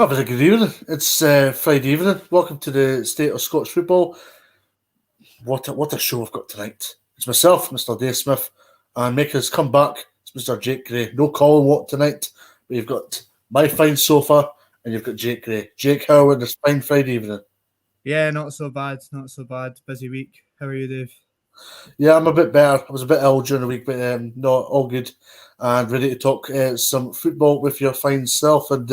Oh, very good evening. It's Friday evening. Welcome to the State of Scottish Football. What a show I've got tonight. It's myself, Mr. Dave Smith, and making us come back, it's Mr. Jake Gray. No Colin Watt tonight, but you've got my fine sofa and you've got Jake Gray. Jake, how are this fine Friday evening? Yeah, not so bad. Busy week. How are you, Dave? Yeah, I'm a bit better. I was a bit ill during the week, but no, all good and ready to talk some football with your fine self. And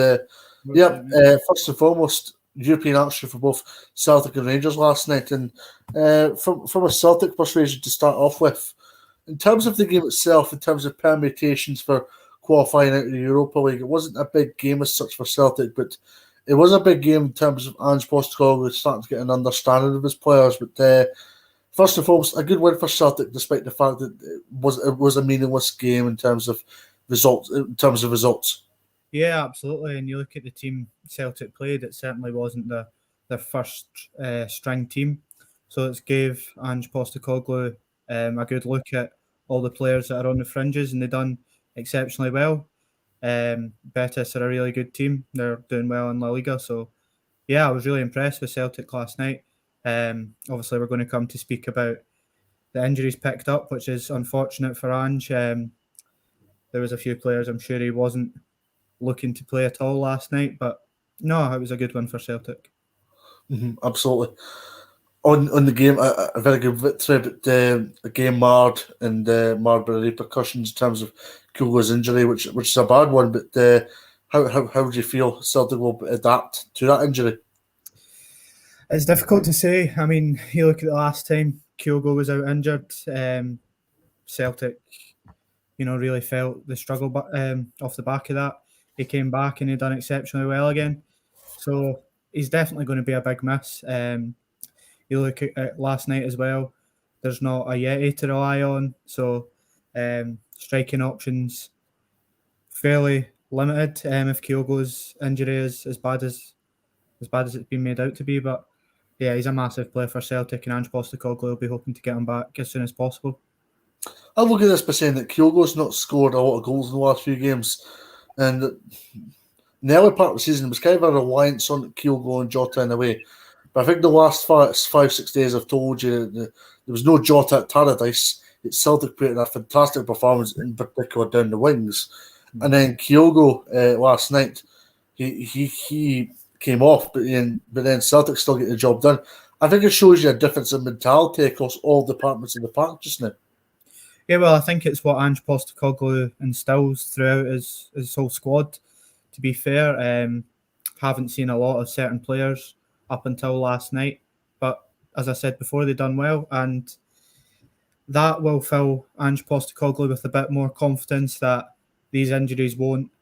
first and foremost, European action for both Celtic and Rangers last night. And from a Celtic persuasion to start off with, in terms of the game itself, in terms of permutations for qualifying out of the Europa League, it wasn't a big game as such for Celtic, but it was a big game in terms of Ange Postecoglou starting to get an understanding of his players. But first and foremost, a good win for Celtic, despite the fact that it was a meaningless game in terms of results. Yeah, absolutely. And you look at the team Celtic played; it certainly wasn't their first string team. So it gave Ange Postecoglou a good look at all the players that are on the fringes, and they've done exceptionally well. Betis are a really good team; they're doing well in La Liga. So yeah, I was really impressed with Celtic last night. Obviously, we're going to come to speak about the injuries picked up, which is unfortunate for Ange. There was a few players I'm sure he wasn't looking to play at all last night, but no, it was a good one for Celtic. Absolutely. On the game, a very good victory, but a game marred by repercussions in terms of Kyogo's injury, which is a bad one. But how do you feel Celtic will adapt to that injury? It's difficult to say. I mean, you look at the last time Kyogo was out injured, Celtic, really felt the struggle off the back of that. He came back and he done exceptionally well again. So he's definitely going to be a big miss. You look at last night as well, there's not a Yeti to rely on. So striking options fairly limited if Kyogo's injury is as bad as it's been made out to be. But yeah, he's a massive player for Celtic, and Ange Postecoglou will be hoping to get him back as soon as possible. I'll look at this by saying that Kyogo's not scored a lot of goals in the last few games. And in the early part of the season, it was kind of a reliance on Kyogo and Jota in a way. But I think the last 5-6 days I've told you there was no Jota at Paradise. It's Celtic put in a fantastic performance, in particular down the wings. And then Kyogo last night, he came off, but then Celtic still get the job done. I think it shows you a difference in mentality across all departments in the park just now. Yeah, well, I think it's what Ange Postecoglou instills throughout his whole squad. To be fair, haven't seen a lot of certain players up until last night, but as I said before, they've done well, and that will fill Ange Postecoglou with a bit more confidence that these injuries won't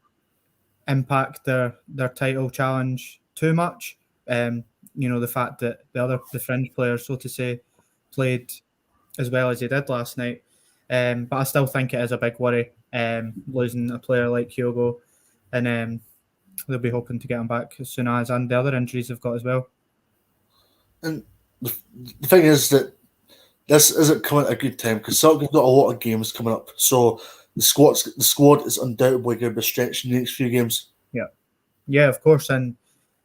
impact their title challenge too much. The fact that the fringe players, so to say, played as well as they did last night. But I still think it is a big worry losing a player like Kyogo, and they'll be hoping to get him back as soon as, and the other injuries they've got as well. And the thing is that this isn't coming at a good time because Celtic have got a lot of games coming up. So the squad is undoubtedly going to be stretched in the next few games. Yeah, of course. And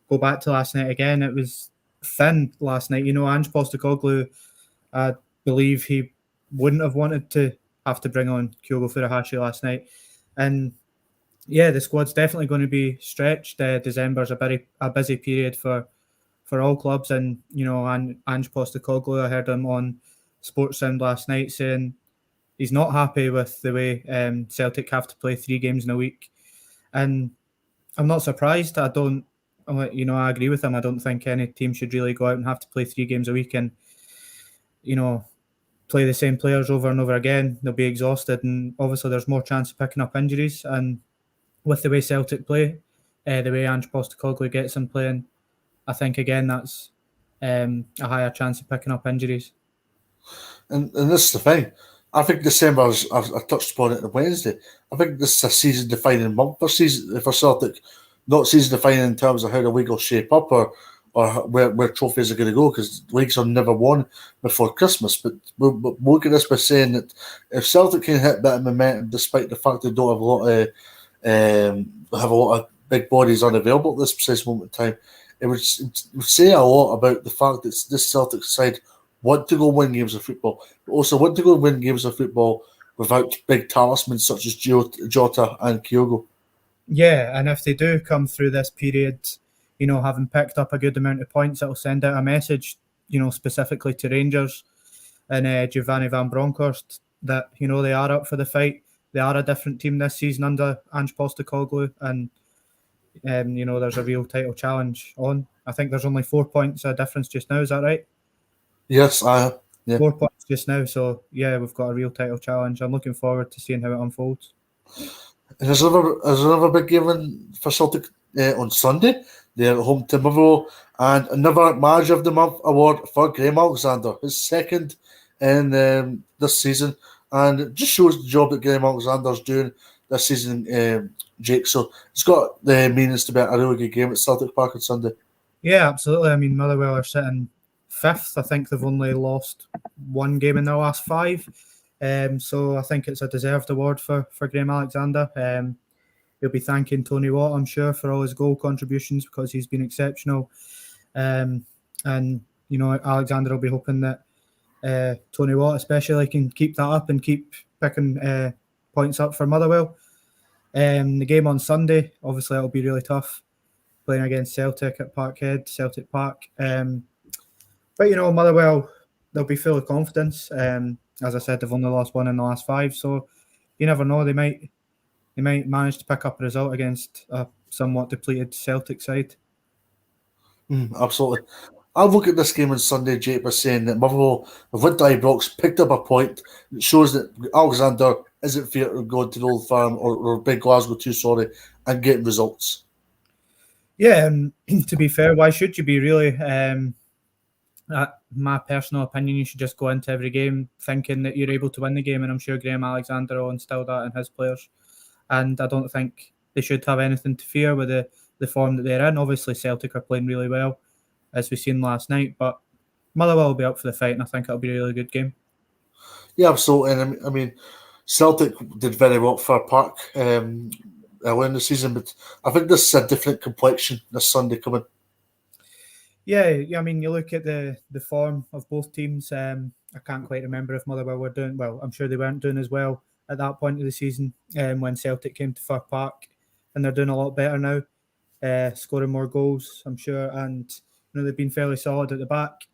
go back to last night again, it was thin last night. Ange Postecoglou, I believe he wouldn't have wanted to have to bring on Kyogo Furuhashi last night. And yeah, the squad's definitely going to be stretched. December's a busy period for all clubs. And, Ange Postecoglou, I heard him on Sportsound last night saying he's not happy with the way Celtic have to play 3 games in a week. And I'm not surprised. I agree with him. I don't think any team should really go out and have to play 3 games a week and, play the same players over and over again. They'll be exhausted, and obviously there's more chance of picking up injuries. And with the way Celtic play, the way Ange Postecoglou gets them playing, I think again that's a higher chance of picking up injuries. And this is the thing. I think December, I touched upon it on Wednesday, I think this is a season-defining month for Celtic. Not season-defining in terms of how the league will shape up or where trophies are going to go, because leagues are never won before Christmas. But we'll look at this by saying that if Celtic can hit that momentum, despite the fact they don't have a lot of big bodies unavailable at this precise moment in time. It would say a lot about the fact that this Celtic side want to go win games of football, but also want to go win games of football without big talismans such as Jota and Kyogo. Yeah, and if they do come through this period, having picked up a good amount of points, it'll send out a message, specifically to Rangers and Giovanni Van Bronckhorst that, they are up for the fight. They are a different team this season under Ange Postecoglou, and there's a real title challenge on. I think there's only 4 points of difference just now. Is that right? Yes, I yeah. 4 points just now. So yeah, we've got a real title challenge. I'm looking forward to seeing how it unfolds. And there's another big game for Celtic on Sunday. They're at home to Motherwell, and another Manager of the Month award for Graham Alexander, his second in this season, and it just shows the job that Graham Alexander's doing this season, Jake. So it's got the meanings to be a really good game at Celtic Park on Sunday. Yeah, absolutely. I mean, Motherwell are sitting 5th. I think they've only lost one game in their last 5. So I think it's a deserved award for Graham Alexander. He'll be thanking Tony Watt, I'm sure, for all his goal contributions because he's been exceptional. And Alexander will be hoping that Tony Watt especially can keep that up and keep picking points up for Motherwell. The game on Sunday, obviously, it'll be really tough playing against Celtic at Celtic Park. But Motherwell, they'll be full of confidence. As I said, they've only lost one in the last 5, so you never know. They might manage to pick up a result against a somewhat depleted Celtic side. Absolutely. I'll look at this game on Sunday, Jake, by saying that Motherwell have went to Ibrox, picked up a point. It shows that Alexander isn't fear of going to the Old Firm or Big Glasgow too, and getting results. Yeah, to be fair, why should you be really? My personal opinion, you should just go into every game thinking that you're able to win the game, and I'm sure Graham Alexander will instill that in his players. And I don't think they should have anything to fear with the form that they're in. Obviously, Celtic are playing really well, as we've seen last night, but Motherwell will be up for the fight, and I think it'll be a really good game. Yeah, absolutely. And I mean, Celtic did very well for Park early in the season, but I think this is a different complexion this Sunday coming. Yeah, I mean, you look at the form of both teams. I can't quite remember if Motherwell were doing well. I'm sure they weren't doing as well at that point of the season when Celtic came to Fir Park, and they're doing a lot better now, scoring more goals, I'm sure, and they've been fairly solid at the back.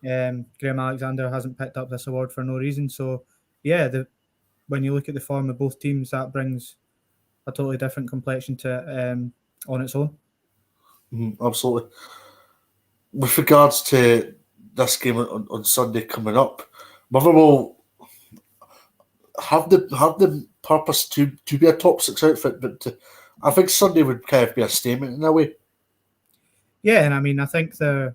Graham Alexander hasn't picked up this award for no reason. So, yeah, when you look at the form of both teams, that brings a totally different complexion to it on its own. Absolutely. With regards to this game on Sunday coming up, Motherwell have the purpose to be a top 6 outfit, but I think Sunday would kind of be a statement in a way. Yeah, and I mean, I think they're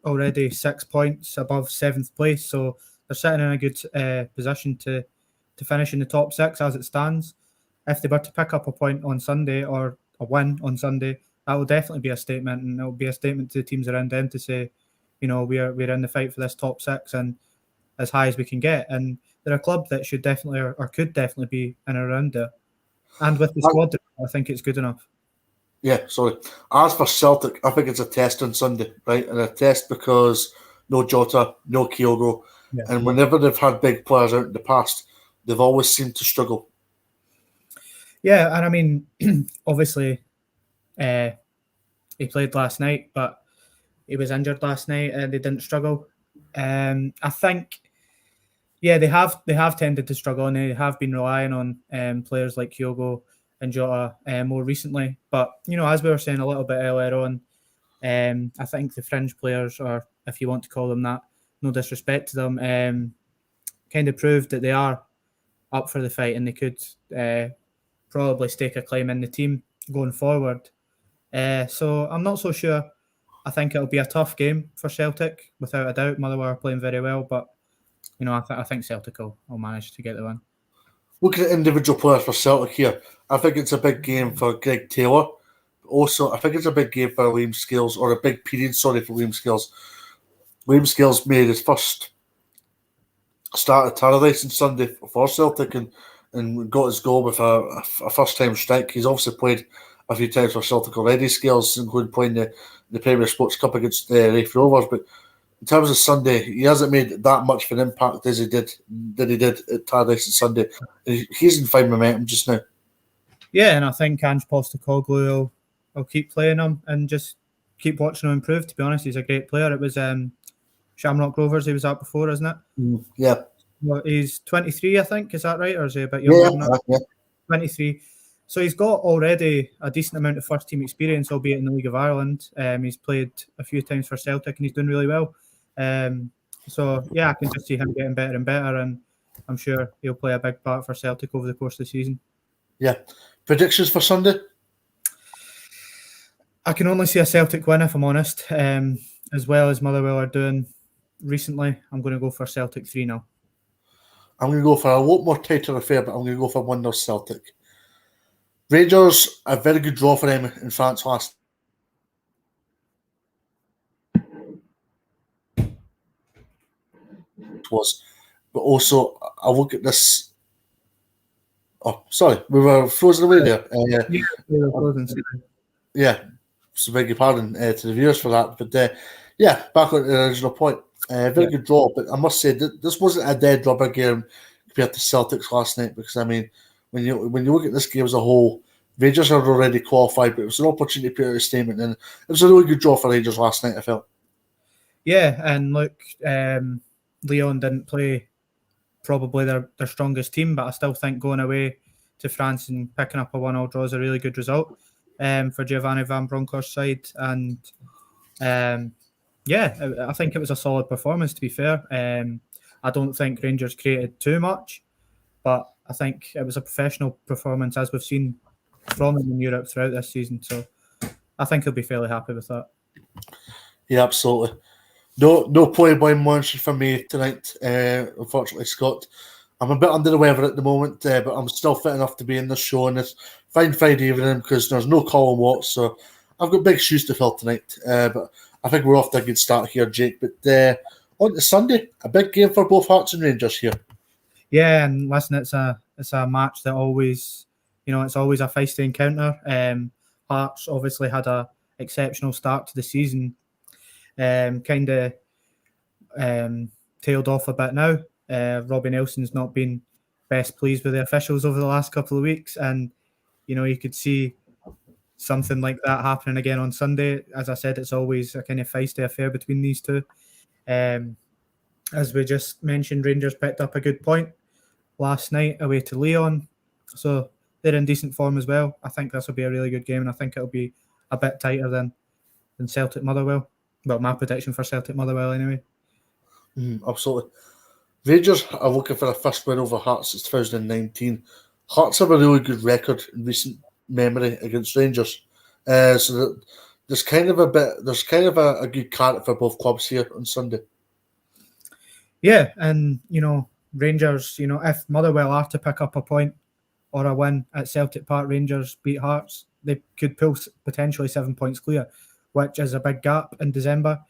already 6 points above 7th place, so they're sitting in a good position to finish in the top 6 as it stands. If they were to pick up a point on Sunday or a win on Sunday, that will definitely be a statement, and it will be a statement to the teams around them to say, we're in the fight for this top 6 and as high as we can get. And they're a club that should definitely or could definitely be in and around there. And with the squad, I think it's good enough. Yeah, sorry. As for Celtic, I think it's a test on Sunday, right? And a test because no Jota, no Kyogo. Yeah. And whenever they've had big players out in the past, they've always seemed to struggle. Yeah, and I mean, obviously, he played last night, but he was injured last night and they didn't struggle. I think, yeah, they have tended to struggle, and they have been relying on players like Kyogo and Jota more recently. But, as we were saying a little bit earlier on, I think the fringe players, or if you want to call them that, no disrespect to them, kind of proved that they are up for the fight and they could probably stake a claim in the team going forward. So I'm not so sure. I think it'll be a tough game for Celtic, without a doubt. Motherwell are playing very well, but I think Celtic will manage to get the win. Looking at individual players for Celtic here, I think it's a big game for Greg Taylor. Also, I think it's a big game for Liam Scales, or a big period, for Liam Scales. Liam Scales made his first start at Tannadice on Sunday for Celtic and got his goal with a first-time strike. He's obviously played a few times for Celtic already, Scales, including playing the Premier Sports Cup against Raith Rovers. But in terms of Sunday, he hasn't made that much of an impact as he did at Tardis on Sunday. He's in fine momentum just now. Yeah, and I think Ange Postecoglou will keep playing him and just keep watching him improve. To be honest, he's a great player. It was Shamrock Rovers he was at before, isn't it? Yeah. Well, he's 23, I think. Is that right? Or is he a bit younger than that? Yeah. 23. So he's got already a decent amount of first-team experience, albeit in the League of Ireland. He's played a few times for Celtic and he's doing really well. So, yeah, I can just see him getting better and better, and I'm sure he'll play a big part for Celtic over the course of the season. Yeah. Predictions for Sunday? I can only see a Celtic win, if I'm honest. As well as Motherwell are doing recently, I'm going to go for Celtic 3-0. I'm going to go for a lot more tighter affair, but I'm going to go for 1-0 Celtic. Rangers, a very good draw for them in France last. But also, I look at this. Oh, sorry, we were frozen away there. Yeah, we were frozen. Yeah, so beg your pardon to the viewers for that. But yeah, back on the original point. Very good draw, but I must say that this wasn't a dead rubber game compared to Celtics last night, because I mean, when you look at this game as a whole, Rangers are already qualified, but it was an opportunity to put out a statement, and it was a really good draw for Rangers last night, I felt. Yeah, and look, Lyon didn't play probably their strongest team, but I still think going away to France and picking up a 1-1 draw is a really good result for Giovanni Van Bronckhorst's side. And yeah, I think it was a solid performance, to be fair. I don't think Rangers created too much, but I think it was a professional performance, as we've seen from him in Europe throughout this season. So I think he'll be fairly happy with that. Yeah, absolutely. No play-by mention for me tonight, unfortunately, Scott. I'm a bit under the weather at the moment, but I'm still fit enough to be in this show on this fine Friday evening because there's no Colin Watts, so I've got big shoes to fill tonight. But I think we're off to a good start here, Jake. But on to Sunday, a big game for both Hearts and Rangers here. Yeah, and listen, it's a match that always, it's always a feisty encounter. Hearts obviously had a exceptional start to the season. Kind of tailed off a bit now. Robbie Nelson's not been best pleased with the officials over the last couple of weeks, and you could see something like that happening again on Sunday. As I said, it's always a kind of feisty affair between these two. As we just mentioned, Rangers picked up a good point last night away to Lyon, so they're in decent form as well. I think this will be a really good game, and I think it'll be a bit tighter than Celtic Motherwell. Well, my prediction for Celtic Motherwell anyway. Absolutely. Rangers are looking for a first win over Hearts since 2019. Hearts have a really good record in recent memory against Rangers. So there's kind of a good carrot for both clubs here on Sunday. Yeah, and Rangers, if Motherwell are to pick up a point or a win at Celtic Park, Rangers beat Hearts, they could pull potentially 7 points clear, which is a big gap in December.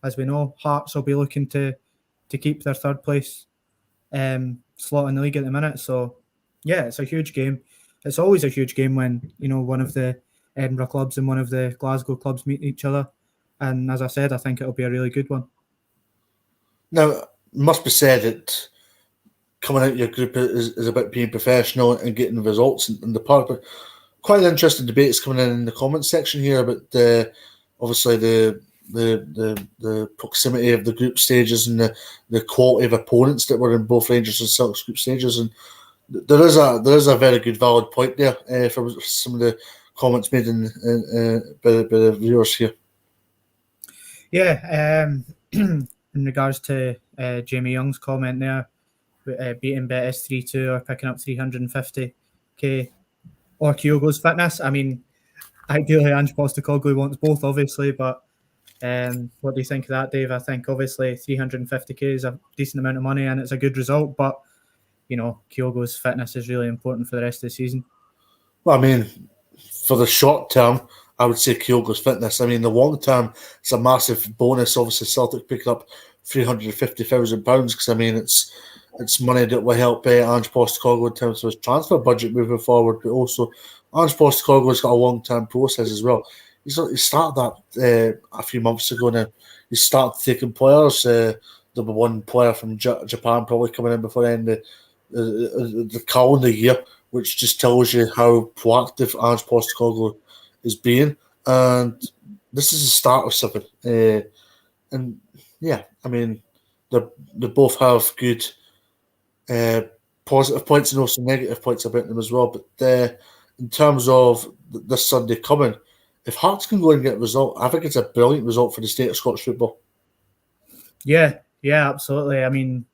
As we know, Hearts will be looking to keep their third place slot in the league at the minute. So, yeah, it's a huge game. It's always a huge game when, one of the Edinburgh clubs and one of the Glasgow clubs meet each other. And as I said, I think it'll be a really good one. Now, it must be said that coming out of your group is about being professional and getting results in the park. But quite an interesting debate is coming in the comments section here about obviously the proximity of the group stages and the quality of opponents that were in both Rangers and Celtics group stages, and there is a very good valid point there for some of the comments made by the viewers here. Yeah, in regards to Jamie Young's comment there, beating Betis 3-2 or picking up 350k or Kyogo's fitness. I mean, ideally Ange Postecoglou wants both, obviously, but what do you think of that, Dave? I think obviously 350k is a decent amount of money and it's a good result, but Kyogo's fitness is really important for the rest of the season. Well, I mean, for the short term, I would say Kyogo's fitness. I mean, the long term, it's a massive bonus. Obviously, Celtic picked up £350,000 because I mean, it's money that will help Ange Postecoglou in terms of his transfer budget moving forward, but also Ange Postecoglou's got a long-term process as well. He started that a few months ago now. He started taking players. There'll be one player from Japan probably coming in before the end of the calendar year, which just tells you how proactive Ange Postecoglou is being. And this is the start of something. And yeah, I mean, they both have good positive points and also negative points about them as well. But in terms of this Sunday coming, if Hearts can go and get a result, I think it's a brilliant result for the state of Scottish football. Yeah, absolutely. I mean,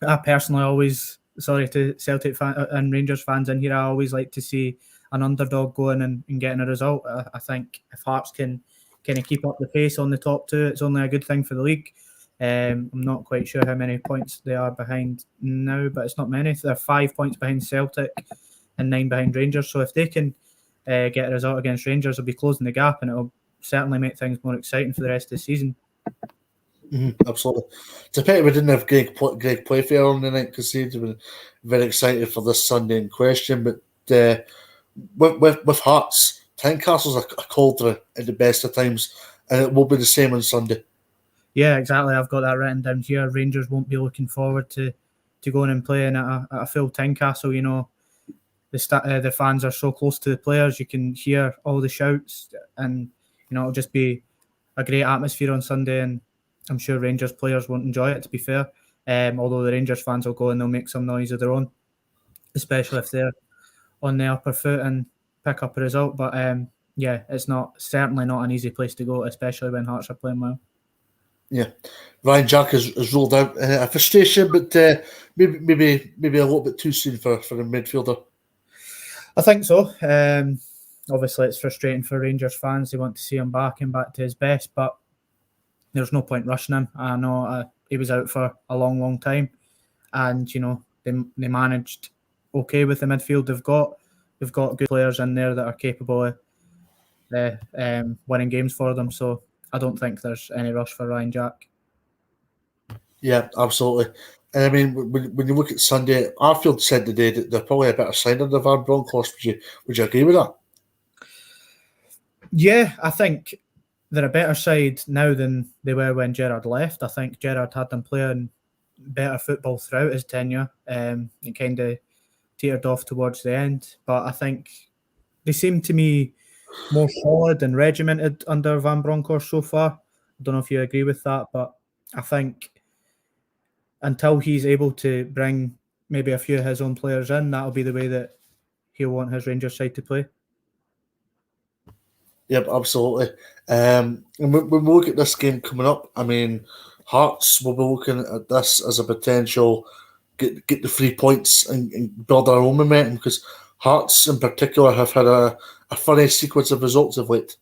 I personally always, sorry to Celtic and Rangers fans in here, I always like to see an underdog going and getting a result. I think if Hearts can kind of keep up the pace on the top two, it's only a good thing for the league. I'm not quite sure how many points they are behind now, but it's not many. They're 5 points behind Celtic and 9 behind Rangers. So if they can get a result against Rangers, they'll be closing the gap, and it'll certainly make things more exciting for the rest of the season. Absolutely. It's a pity we didn't have Greg Playfair on the night because he'd have been very excited for this Sunday in question. But with Hearts, Tynecastle's a cauldron at the best of times, and it will be the same on Sunday. Yeah, exactly. I've got that written down here. Rangers won't be looking forward to going and playing at a full Tynecastle. You know, the fans are so close to the players. You can hear all the shouts, and you know it'll just be a great atmosphere on Sunday. And I'm sure Rangers players won't enjoy it, to be fair. Although the Rangers fans will go and they'll make some noise of their own, especially if they're on the upper foot and pick up a result. But yeah, it's certainly not an easy place to go, especially when Hearts are playing well. Yeah, Ryan Jack has ruled out a frustration, but maybe a little bit too soon for a midfielder. I think so. Obviously, it's frustrating for Rangers fans. They want to see him back and back to his best, but there's no point rushing him. I know he was out for a long, long time, and you know they managed okay with the midfield they've got. They've got good players in there that are capable of winning games for them. So I don't think there's any rush for Ryan Jack. Yeah, absolutely. And I mean, when you look at Sunday, Arfield said today that they're probably a better side than the Van Bronckhorst. Would you agree with that? Yeah, I think they're a better side now than they were when Gerrard left. I think Gerrard had them playing better football throughout his tenure. It kind of teetered off towards the end. But I think they seem to me more solid and regimented under Van Bronckhorst so far. I don't know if you agree with that, but I think until he's able to bring maybe a few of his own players in, that'll be the way that he'll want his Rangers side to play. Yep, absolutely. And when we look at this game coming up, I mean, Hearts will be looking at this as a potential get the 3 points and build our own momentum, because Hearts in particular have had a funny sequence of results of late.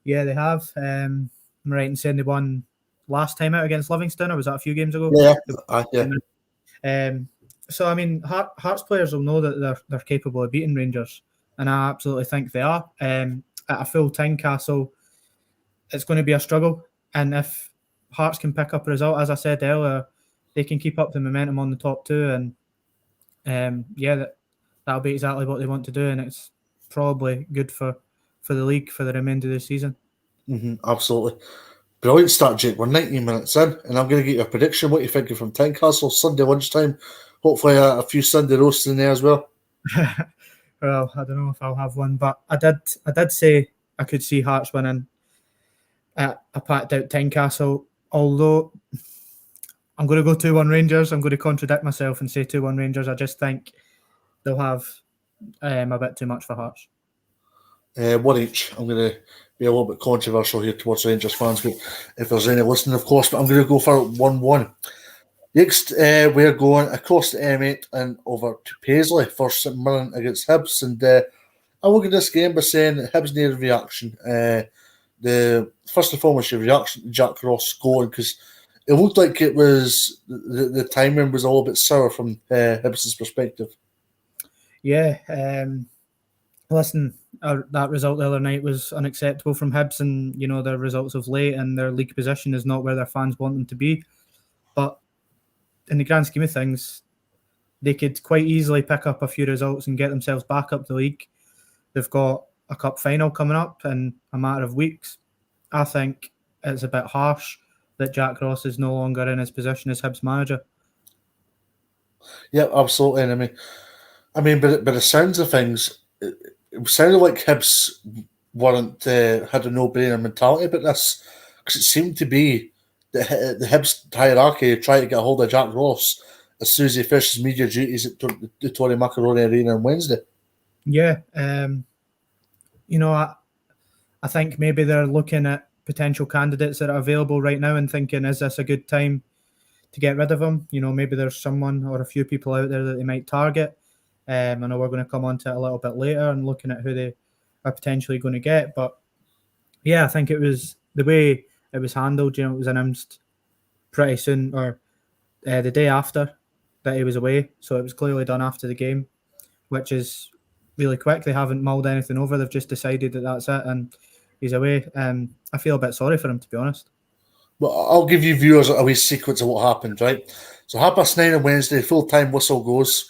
Yeah, they have. I'm right in saying they won last time out against Livingston, or was that a few games ago? Yeah. So I mean, Hearts players will know that they're capable of beating Rangers, and I absolutely think they are. At a full Tynecastle, it's going to be a struggle, and if Hearts can pick up a result, as I said earlier, they can keep up the momentum on the top two, and that'll be exactly what they want to do, and it's probably good for the league for the remainder of the season. Absolutely. Brilliant start, Jake. We're 19 minutes in, and I'm going to get your prediction. What are you thinking from Tynecastle Sunday lunchtime? Hopefully a few Sunday roasts in there as well. Well, I don't know if I'll have one, but I did say I could see Hearts winning at a packed out Tynecastle, although I'm going to go 2-1 Rangers. I'm going to contradict myself and say 2-1 Rangers. I just think they'll have a bit too much for Hearts. 1 each. I'm going to be a little bit controversial here towards Rangers fans, but if there's any listening, of course, but I'm going to go for 1-1. Next, we're going across the M8 and over to Paisley for St Mirren against Hibs. And I look at this game by saying that Hibs need a reaction. The first and foremost, your reaction to Jack Ross scoring, because it looked like it was the timing was a little bit sour from Hibs' perspective. Yeah, listen, that result the other night was unacceptable from Hibs, and you know their results of late and their league position is not where their fans want them to be. But in the grand scheme of things, they could quite easily pick up a few results and get themselves back up the league. They've got a cup final coming up in a matter of weeks. I think it's a bit harsh that Jack Ross is no longer in his position as Hibs manager. Yeah, absolutely. And I mean, but the sounds of things, it sounded like Hibs weren't had a no-brainer mentality about this, because it seemed to be the Hibs hierarchy trying to get a hold of Jack Ross as soon as he finishes media duties at the Tony Macaroni Arena on Wednesday. Yeah, I think maybe they're looking at potential candidates that are available right now and thinking, is this a good time to get rid of him? Maybe there's someone or a few people out there that they might target. I know we're going to come on to it a little bit later and looking at who they are potentially going to get. But yeah, I think it was the way it was handled. It was announced pretty soon, or the day after that he was away. So it was clearly done after the game, which is really quick. They haven't mulled anything over. They've just decided that that's it and he's away. I feel a bit sorry for him, to be honest. Well, I'll give you viewers a wee sequence of what happened, right? So 9:30 on Wednesday, full-time whistle goes.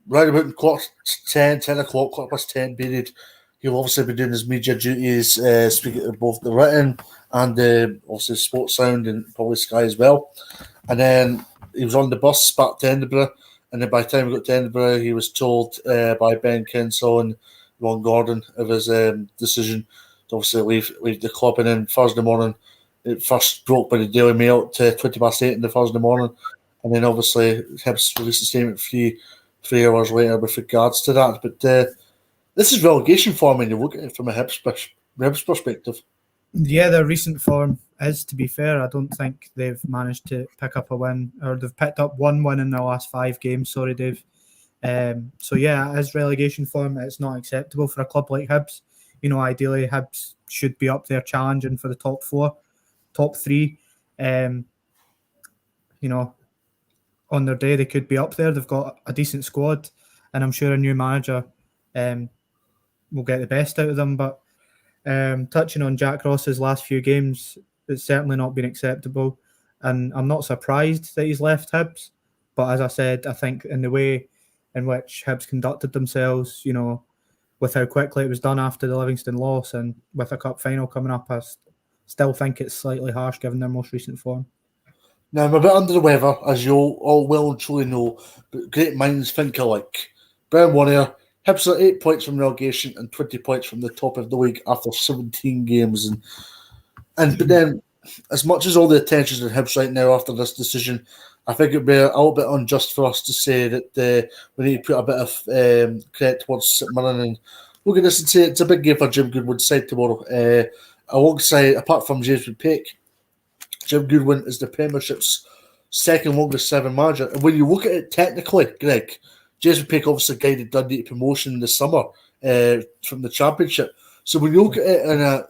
Right about quarter to 10 o'clock, 10:15 period, he'll obviously be doing his media duties, speaking to both the written and obviously sports sound and probably Sky as well. And then he was on the bus back to Edinburgh, and then by the time he got to Edinburgh, he was told by Ben Kinsell and Ron Gordon of his decision to obviously leave the club. And then Thursday morning, it first broke by the Daily Mail to 8:20 in the Thursday morning, and then obviously Hibs released a statement 3 hours later with regards to that. But this is relegation form when you look at it from a Hibs perspective. Yeah, their recent form is, to be fair, I don't think they've managed to pick up a win, or they've picked up one win in their last 5 games. Sorry, Dave. So yeah, as relegation form, it's not acceptable for a club like Hibs. Ideally, Hibs should be up there challenging for the top 4, top 3. On their day, they could be up there. They've got a decent squad, and I'm sure a new manager will get the best out of them. But touching on Jack Ross's last few games, it's certainly not been acceptable, and I'm not surprised that he's left Hibs. But as I said, I think in the way in which Hibs conducted themselves, with how quickly it was done after the Livingston loss and with a cup final coming up, I still think it's slightly harsh given their most recent form. Now, I'm a bit under the weather, as you all well and truly know, but great minds think alike. Brian Warner, Hibs are 8 points from relegation and 20 points from the top of the league after 17 games. But then, as much as all the attention's on Hibs right now after this decision, I think it'd be a little bit unjust for us to say that we need to put a bit of credit towards St Mirren and look at this and say it's a big game for Jim Goodwin's side tomorrow. Alongside, apart from James Peake, Jim Goodwin is the Premiership's second longest serving manager. And when you look at it technically, Greg, James Peake obviously guided Dundee to promotion in the summer from the Championship. So when you look at it in a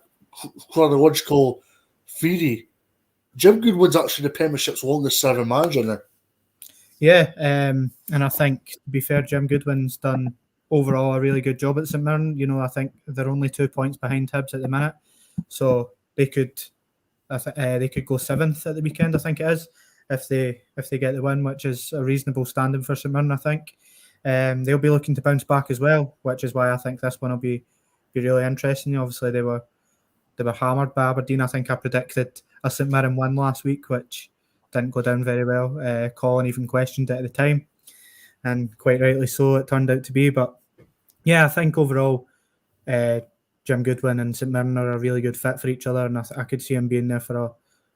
chronological theory, Jim Goodwin's actually the Premiership's longest serving manager now. Yeah, and I think, to be fair, Jim Goodwin's done overall a really good job at St Mirren. I think they're only 2 points behind Hibs at the minute. So they could go 7th at the weekend, I think it is, if they get the win, which is a reasonable standing for St Mirren, I think. They'll be looking to bounce back as well, which is why I think this one will be really interesting. Obviously, they were hammered by Aberdeen. I think I predicted a St Mirren win last week, which didn't go down very well. Colin even questioned it at the time, and quite rightly so it turned out to be. But yeah, I think overall, Jim Goodwin and St Mirren are a really good fit for each other, and I could see him being there for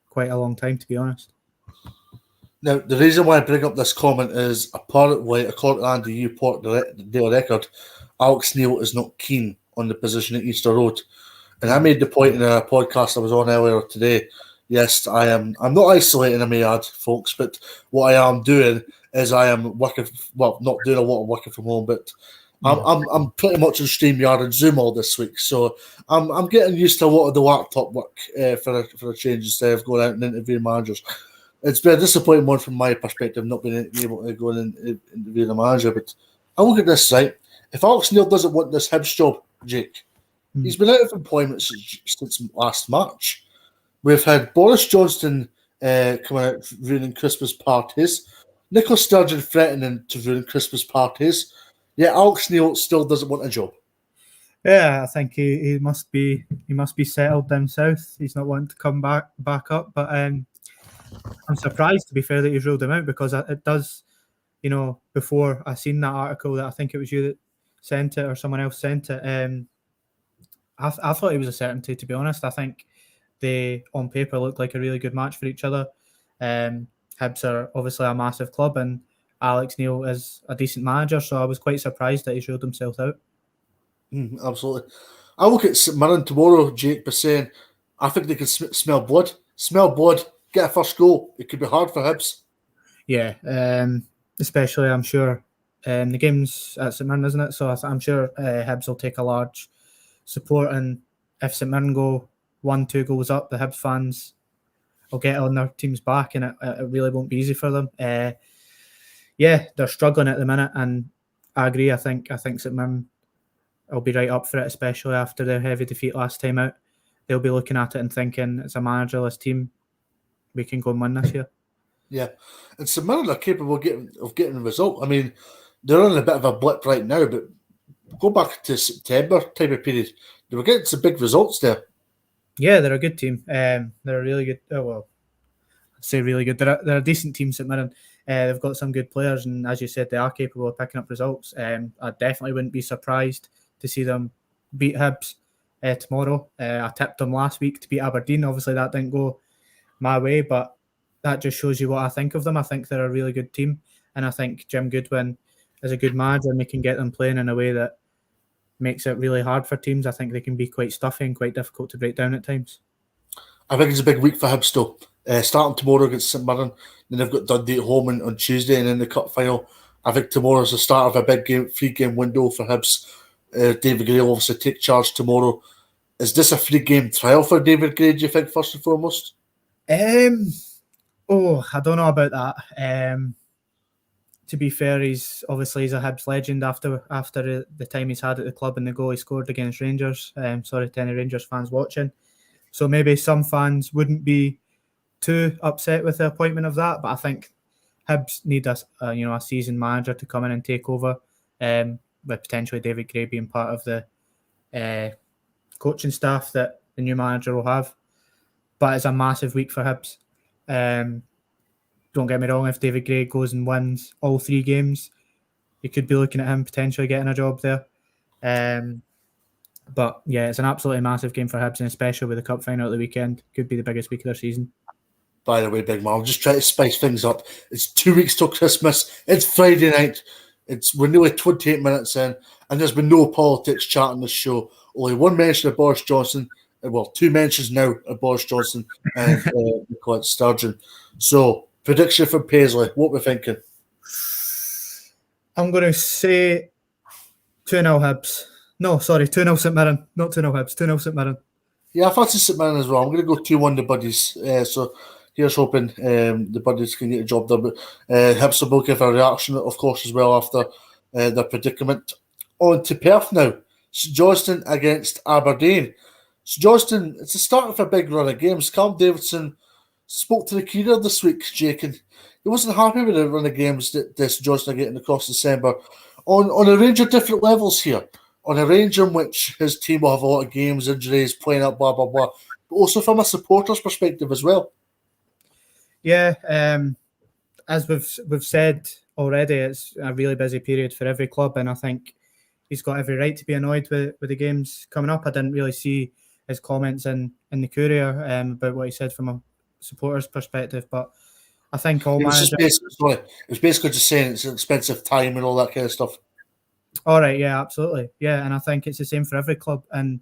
quite a long time, to be honest. Now, the reason why I bring up this comment is, apparently, according to Andy Newport, the Daily Record, Alex Neil is not keen on the position at Easter Road. And I made the point in a podcast I was on earlier today. Yes, I'm not isolating, I may add, folks, but what I am doing is I am working, well, not doing a lot of working from home, but I'm pretty much on StreamYard and Zoom all this week, so I'm getting used to a lot of the laptop work for a change instead of going out and interviewing managers. It's been a disappointing one from my perspective, not being able to go and interview the manager. But I look at this, right? If Alex Neil doesn't want this Hibs job, Jake, he's been out of employment since last March. We've had Boris Johnson coming out ruining Christmas parties. Nicola Sturgeon threatening to ruin Christmas parties. Yeah, Alex Neil still doesn't want a job. Yeah, I think he must be settled down south. He's not wanting to come back up. But I'm surprised, to be fair, that he's ruled him out, because it does, before I seen that article, that I think it was you that sent it or someone else sent it. I thought it was a certainty, to be honest. I think they, on paper, looked like a really good match for each other. Hibs are obviously a massive club, and Alex Neil is a decent manager, so I was quite surprised that he's ruled himself out. Absolutely. I look at St Mirren tomorrow, Jake, by saying I think they can smell blood. Smell blood, get a first goal. It could be hard for Hibs. Yeah, especially, I'm sure, the game's at St Mirren, isn't it? So I'm sure Hibs will take a large support, and if St Mirren go 1-2 goals up, the Hibs fans will get on their team's back, and it really won't be easy for them. Yeah, they're struggling at the minute, and I agree. I think St Mirren will be right up for it, especially after their heavy defeat last time out. They'll be looking at it and thinking, it's a managerless team, we can go and win this year. Yeah, and St Mirren are capable of getting a result. I mean, they're on a bit of a blip right now, but go back to September type of period, they were getting some big results there. Yeah, they're a good team. They're a really good. Oh well, I'd say really good. They're a decent team, St Mirren. They've got some good players, and as you said, they are capable of picking up results. I definitely wouldn't be surprised to see them beat Hibs tomorrow. I tipped them last week to beat Aberdeen. Obviously, that didn't go my way, but that just shows you what I think of them. I think they're a really good team, and I think Jim Goodwin is a good manager, and they can get them playing in a way that makes it really hard for teams. I think they can be quite stuffy and quite difficult to break down at times. I think it's a big week for Hibs though. Starting tomorrow against St Mirren, then they've got Dundee at home on Tuesday, and then the cup final. I think tomorrow's the start of a big game, 3-game window for Hibs. David Gray will obviously take charge tomorrow. Is this a 3-game trial for David Gray, do you think, first and foremost? I don't know about that. To be fair, he's a Hibs legend after the time he's had at the club and the goal he scored against Rangers. Sorry to any Rangers fans watching. So maybe some fans wouldn't be too upset with the appointment of that, but I think Hibs need a seasoned manager to come in and take over, with potentially David Gray being part of the coaching staff that the new manager will have. But it's a massive week for Hibs. Don't get me wrong, if David Gray goes and wins all 3 games, you could be looking at him potentially getting a job there. But yeah, it's an absolutely massive game for Hibs, and especially with the cup final at the weekend, could be the biggest week of their season. By the way, big man, I'll just try to spice things up. It's 2 weeks till Christmas. It's Friday night. We're nearly 28 minutes in, and there's been no politics chat on this show. Only one mention of Boris Johnson. Well, 2 mentions now of Boris Johnson and Nicola Sturgeon. So, prediction from Paisley. What we're thinking? I'm going to say 2-0 Hibs. No, sorry, 2-0 St Mirren. Not 2-0 Hibs, 2-0 St Mirren. Yeah, I fancy St Mirren as well. I'm going to go 2-1 the Buddies. So, here's hoping the Buddies can get a job done. But Hibs will give a reaction, of course, as well after their predicament. On to Perth now. St Johnstone against Aberdeen. St Johnstone, it's the start of a big run of games. Cam Davidson spoke to the Keener this week, Jake, and he wasn't happy with the run of games that St Johnstone are getting across December. On a range of different levels here. On a range in which his team will have a lot of games, injuries, playing up, blah, blah, blah. But also from a supporter's perspective as well. Yeah, as we've said already, it's a really busy period for every club, and I think he's got every right to be annoyed with the games coming up. I didn't really see his comments in the Courier about what he said from a supporter's perspective, but I think all managers... It was basically just saying it's an expensive time and all that kind of stuff. All right, yeah, absolutely. Yeah, and I think it's the same for every club, and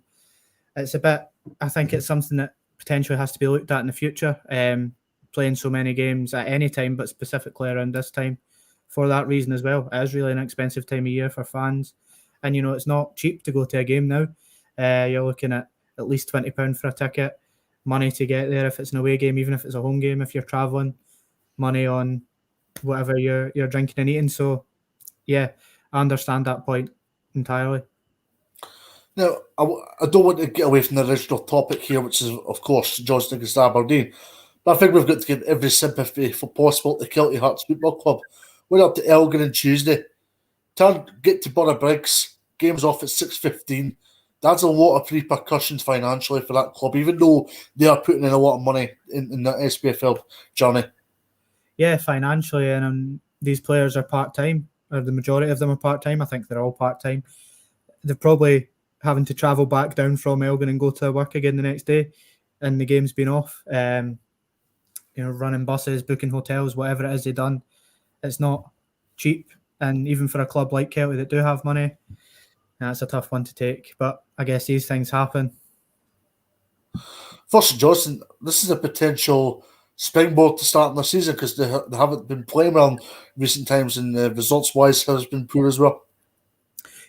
it's I think it's something that potentially has to be looked at in the future, playing so many games at any time, but specifically around this time for that reason as well. It is really an expensive time of year for fans, and it's not cheap to go to a game now. You're looking at least £20 for a ticket, money to get there if it's an away game, even if it's a home game, if you're travelling, money on whatever you're drinking and eating. So, yeah, I understand that point entirely. Now, I don't want to get away from the original topic here, which is, of course, Johnstone against Aberdeen. But I think we've got to give every sympathy for possible to Kelty Hearts Football Club. We're up to Elgin on Tuesday. Get to Borough Briggs. Game's off at 6:15. That's a lot of repercussions financially for that club, even though they are putting in a lot of money in that SPFL journey. Yeah, financially, and these players are part-time, or the majority of them are part-time. I think they're all part-time. They're probably having to travel back down from Elgin and go to work again the next day, and the game's been off. Running buses, booking hotels, whatever it is they've done, it's not cheap. And even for a club like Kelty that do have money, that's a tough one to take. But I guess these things happen. For St Johnstone, this is a potential springboard to start in the season because they haven't been playing well in recent times, and results-wise has been poor as well.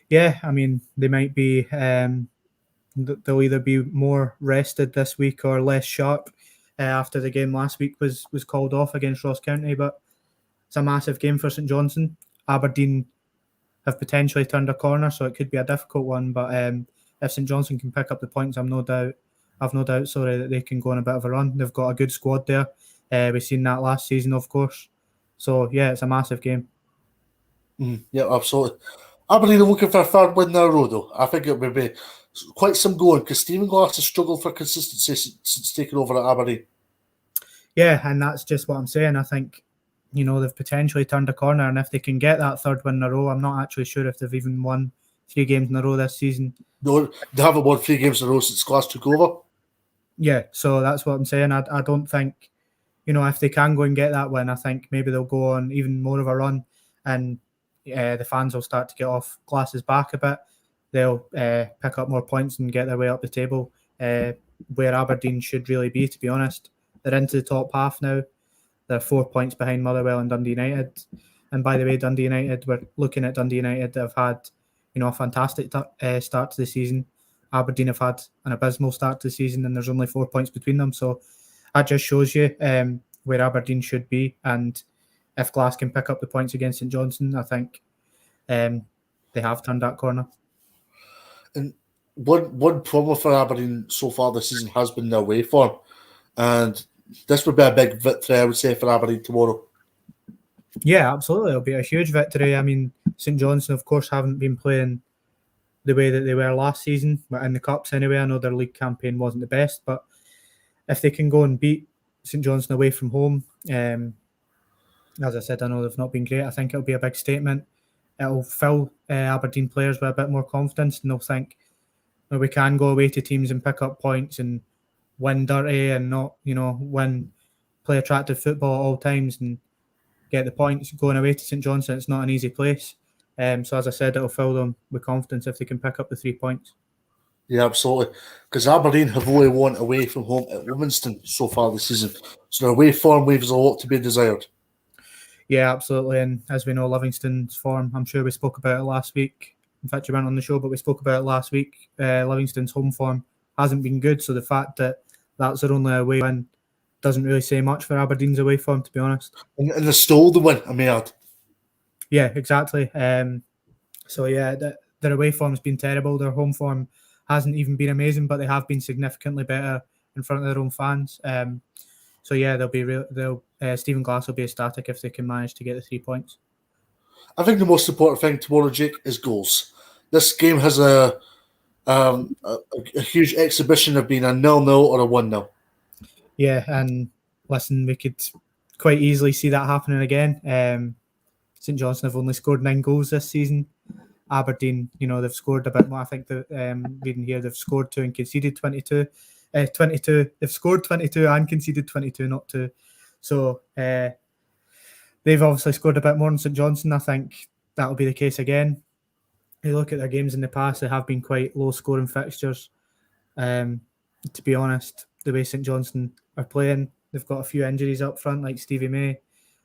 Yeah, I mean, they might be... they'll either be more rested this week or less sharp after the game last week was called off against Ross County. But it's a massive game for St Johnstone. Aberdeen have potentially turned a corner, so it could be a difficult one. But if St Johnstone can pick up the points, I've no doubt that they can go on a bit of a run. They've got a good squad there. We've seen that last season, of course. So, yeah, it's a massive game. Yeah, absolutely. Aberdeen are looking for a third win in a row, though. I think it would be quite some going because Stephen Glass has struggled for consistency since taking over at Aberdeen. Yeah, and that's just what I'm saying. I think, they've potentially turned a corner, and if they can get that third win in a row, I'm not actually sure if they've even won 3 games in a row this season. No, they haven't won 3 games in a row since Glass took over. Yeah, so that's what I'm saying. I don't think, if they can go and get that win, I think maybe they'll go on even more of a run, and the fans will start to get off Glass's back a bit. They'll pick up more points and get their way up the table, where Aberdeen should really be, to be honest. They're into the top half now. They're 4 points behind Motherwell and Dundee United. And by the way, Dundee United, we're looking at Dundee United that have had, a fantastic start to the season. Aberdeen have had an abysmal start to the season, and there's only 4 points between them. So that just shows you where Aberdeen should be. And if Glass can pick up the points against St Johnstone, I think they have turned that corner. And one problem for Aberdeen so far this season has been their away form. And this would be a big victory, I would say, for Aberdeen tomorrow. Yeah, absolutely. It'll be a huge victory. I mean, St Johnstone, of course, haven't been playing the way that they were last season, but in the Cups anyway. I know their league campaign wasn't the best, but if they can go and beat St Johnstone away from home, as I said, I know they've not been great. I think it'll be a big statement. It'll fill Aberdeen players with a bit more confidence, and they'll think, we can go away to teams and pick up points and win dirty and not, play attractive football at all times and get the points. Going away to St Johnstone, it's not an easy place. So as I said, it'll fill them with confidence if they can pick up the 3 points. Yeah, absolutely. Because Aberdeen have only won away from home at Livingston so far this season. So their away form leaves a lot to be desired. Yeah, absolutely. And as we know, Livingston's form, I'm sure we spoke about it last week. In fact, you weren't on the show, but we spoke about it last week. Livingston's home form hasn't been good. So the fact that that's their only away win doesn't really say much for Aberdeen's away form, to be honest. And they stole the win, I may add. Yeah, exactly. So yeah, their away form's been terrible. Their home form hasn't even been amazing, but they have been significantly better in front of their own fans. So yeah, Stephen Glass will be ecstatic if they can manage to get the 3 points. I think the most important thing tomorrow, Jake, is goals. This game has a huge exhibition of being a 0-0 or a 1-0. Yeah, and listen, we could quite easily see that happening again. St Johnstone have only scored 9 goals this season. Aberdeen, they've scored a bit more. I think reading here, they've scored 2 and conceded 22. 22. They've scored 22 and conceded 22, not 2. So they've obviously scored a bit more than St Johnstone. I think that'll be the case again. You look at their games in the past, they have been quite low-scoring fixtures. To be honest, the way St Johnstone are playing, they've got a few injuries up front, like Stevie May.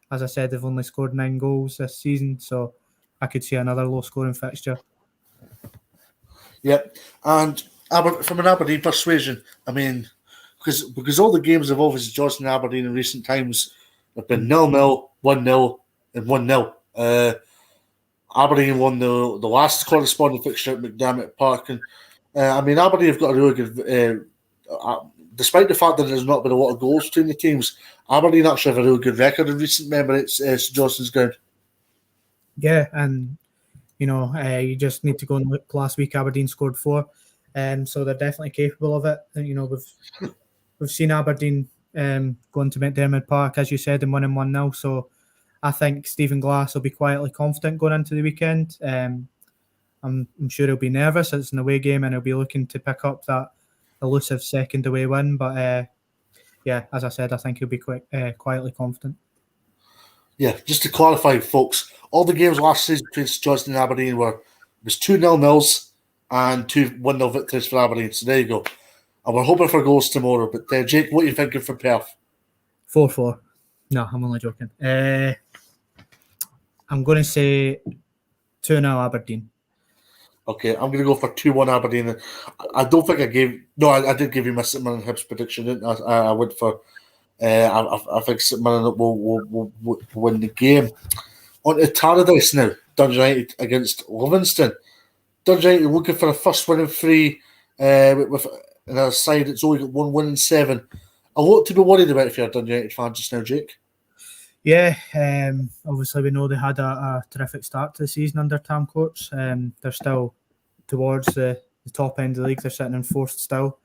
As I said, they've only scored 9 goals this season, so I could see another low-scoring fixture. Yep, and from an Aberdeen persuasion, I mean, because all the games have obviously Johnstone and Aberdeen in recent times have been 0-0, 1-0, and 1-0. Aberdeen won the last corresponding fixture at McDermott Park, and Aberdeen have got a really good despite the fact that there's not been a lot of goals between the teams, Aberdeen actually have a really good record in recent memory. It's St Johnstone's ground. Yeah, and you just need to go and look. Last week, Aberdeen scored 4, so they're definitely capable of it. And, we've seen Aberdeen going to McDermott Park, as you said, and winning 1-0. So I think Stephen Glass will be quietly confident going into the weekend. I'm sure he'll be nervous. It's an away game, and he'll be looking to pick up that elusive second away win. But yeah, as I said, I think he'll be quietly confident. Yeah, just to clarify, folks, all the games last season between St Johnstone and Aberdeen was 2-0 and 2 1-0 victories for Aberdeen. So there you go. And we're hoping for goals tomorrow. But Jake, what are you thinking for Perth? 4-4. No, I'm only joking. I'm going to say 2-0 Aberdeen. Okay, I'm going to go for 2-1 Aberdeen. I don't think I gave... No, I did give you my St Mirren Hibs prediction, didn't I? I went for... I think St Mirren will win the game. On to Tannadice now. Dundee United against Livingston. Dundee United looking for a first win in 3 with another side that's only got 1 win in 7. A lot to be worried about if you're a Dundee United fan just now, Jake. Yeah, obviously we know they had a terrific start to the season under Tam Courts. They're still towards the top end of the league. They're sitting in 4th still.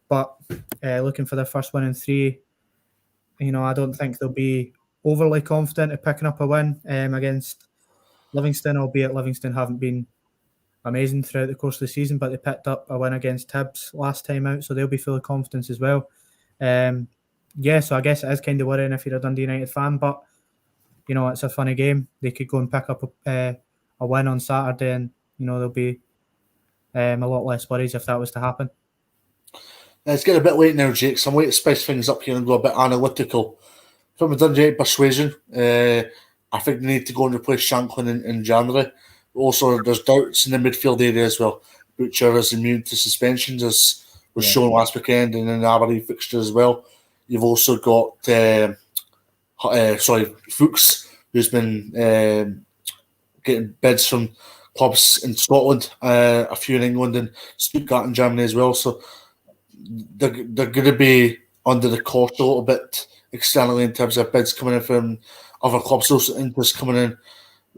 But looking for their first win in 3, I don't think they'll be overly confident at picking up a win against Livingston, albeit Livingston haven't been amazing throughout the course of the season, but they picked up a win against Hibs last time out, so they'll be full of confidence as well. So I guess it is kind of worrying if you're a Dundee United fan, but it's a funny game. They could go and pick up a win on Saturday, and there'll be a lot less worries if that was to happen. It's getting a bit late now, Jake, so I'm waiting to spice things up here and go a bit analytical. From a Dundee United persuasion, I think they need to go and replace Shanklin in January. Also, there's doubts in the midfield area as well. Butcher is immune to suspensions, as was shown last weekend, and in the Aberdeen fixture as well. You've also got Fuchs, who's been getting bids from clubs in Scotland, a few in England, and Stuttgart in Germany as well. So they're going to be under the cosh a little bit externally in terms of bids coming in from other clubs, also interest coming in,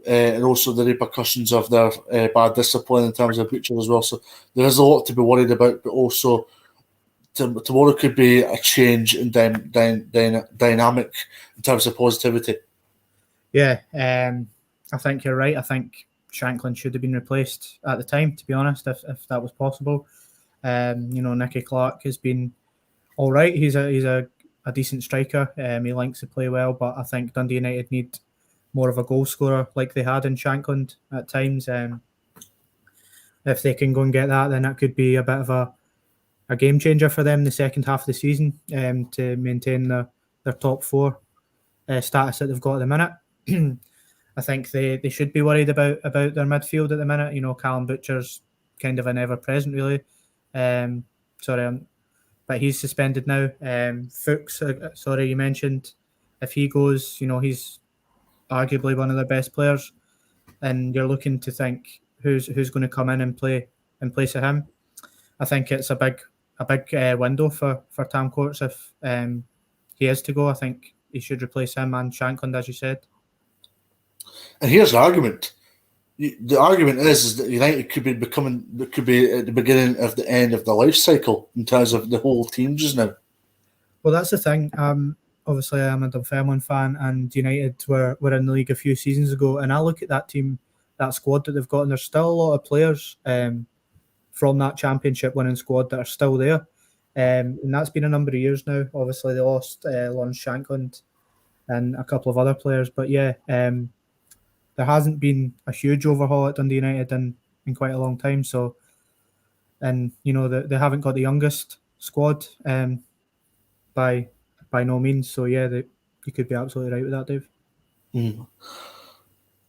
and also the repercussions of their bad discipline in terms of Butcher as well. So there is a lot to be worried about, but also tomorrow could be a change in dynamic in terms of positivity. Yeah, I think you're right. I think Shanklin should have been replaced at the time, to be honest, if that was possible. Nicky Clark has been all right. He's a decent striker. He likes to play well, but I think Dundee United need more of a goal scorer like they had in Shanklin at times. If they can go and get that, then that could be a bit of a game changer for them in the second half of the season to maintain their top 4 status that they've got at the minute. I think they should be worried about their midfield at the minute. Callum Butcher's kind of an ever-present, really. But he's suspended now. Fuchs, you mentioned if he goes, he's arguably one of their best players, and you're looking to think who's going to come in and play in place of him. I think it's a big window for Tam Courts if he is to go. I think he should replace him and Shanklin, as you said. And here's the argument. The argument is that United could be at the beginning of the end of the life cycle in terms of the whole team just now. Well, that's the thing. Obviously, I'm a Dunfermline fan, and United were in the league a few seasons ago, and I look at that team, that squad that they've got, and there's still a lot of players from that championship-winning squad that are still there, and that's been a number of years now. Obviously, they lost Lawrence Shanklin and a couple of other players, but there hasn't been a huge overhaul at Dundee United in quite a long time. So, and they haven't got the youngest squad by no means. So you could be absolutely right with that, Dave.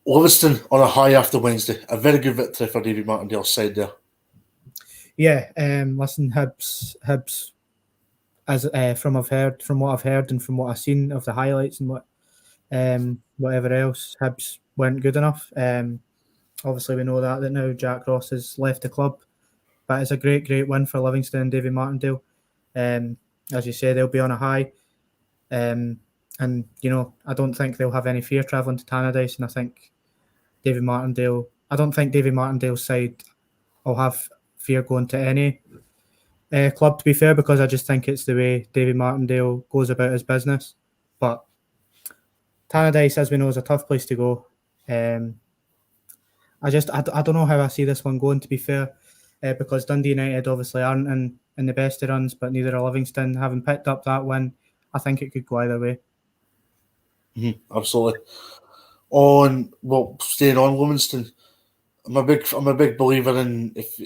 Livingston on a high after Wednesday. A very good victory for David Martindale's side there. Yeah, listen, Hibs, as from what I've heard and from what I've seen of the highlights and whatever else, Hibs weren't good enough. Obviously, we know that now Jack Ross has left the club, but it's a great win for Livingston and David Martindale. as you say, they'll be on a high. And, I don't think they'll have any fear travelling to Tannadice. And I think I don't think David Martindale's side will have fear going to any club, to be fair, because I just think it's the way David Martindale goes about his business. But Tannadice, as we know, is a tough place to go. I don't know how I see this one going, to be fair, because Dundee United obviously aren't in the best of runs, but neither are Livingston. Having picked up that win, I think it could go either way. Absolutely. Staying on Livingston, I'm a big believer in if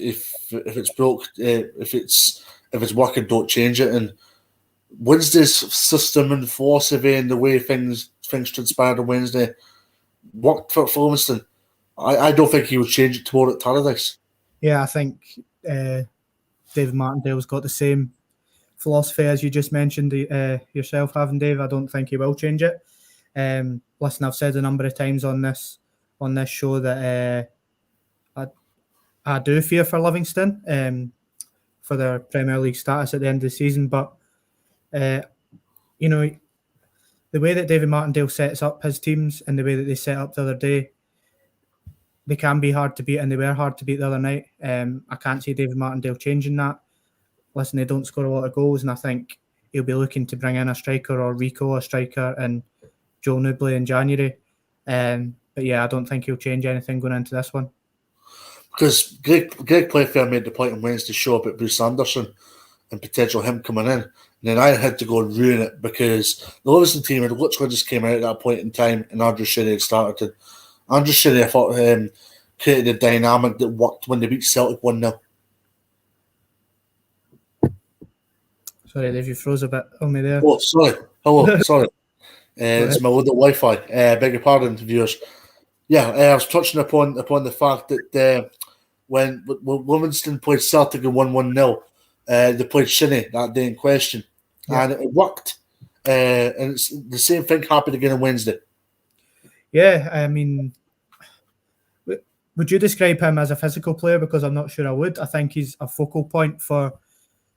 it's broke, if it's working, don't change it. And Wednesday's system and philosophy and the way things transpired on Wednesday worked for Livingston. I don't think he would change it tomorrow at Tannadice. Yeah, I think David Martindale's got the same philosophy as you just mentioned yourself, having Dave. I don't think he will change it. Listen, I've said a number of times on this show that I do fear for Livingston for their Premier League status at the end of the season, but the way that David Martindale sets up his teams and the way that they set up the other day, they can be hard to beat, and they were hard to beat the other night. I can't see David Martindale changing that. Listen, they don't score a lot of goals, and I think he'll be looking to bring in a striker or Rico a striker and Joe Newbley in January. But yeah, I don't think he'll change anything going into this one. Because Greg Playfair made the point on Wednesday show about Bruce Anderson and potential him coming in. And then I had to go and ruin it because the Livingston team had literally just came out at that point in time and Andrew Sherry had started. Andrew Sherry, I thought, created a dynamic that worked when they beat Celtic 1-0. Sorry, Dave, you froze a bit on me there. Oh, sorry. Hello, sorry. It's my little Wi-Fi. Beg your pardon, viewers. Yeah, I was touching upon the fact that when Livingston played Celtic and won 1-0, they played Shinnie that day in question, and it worked. And it's the same thing happened again on Wednesday. Yeah, I mean, would you describe him as a physical player? Because I'm not sure I would. I think he's a focal point for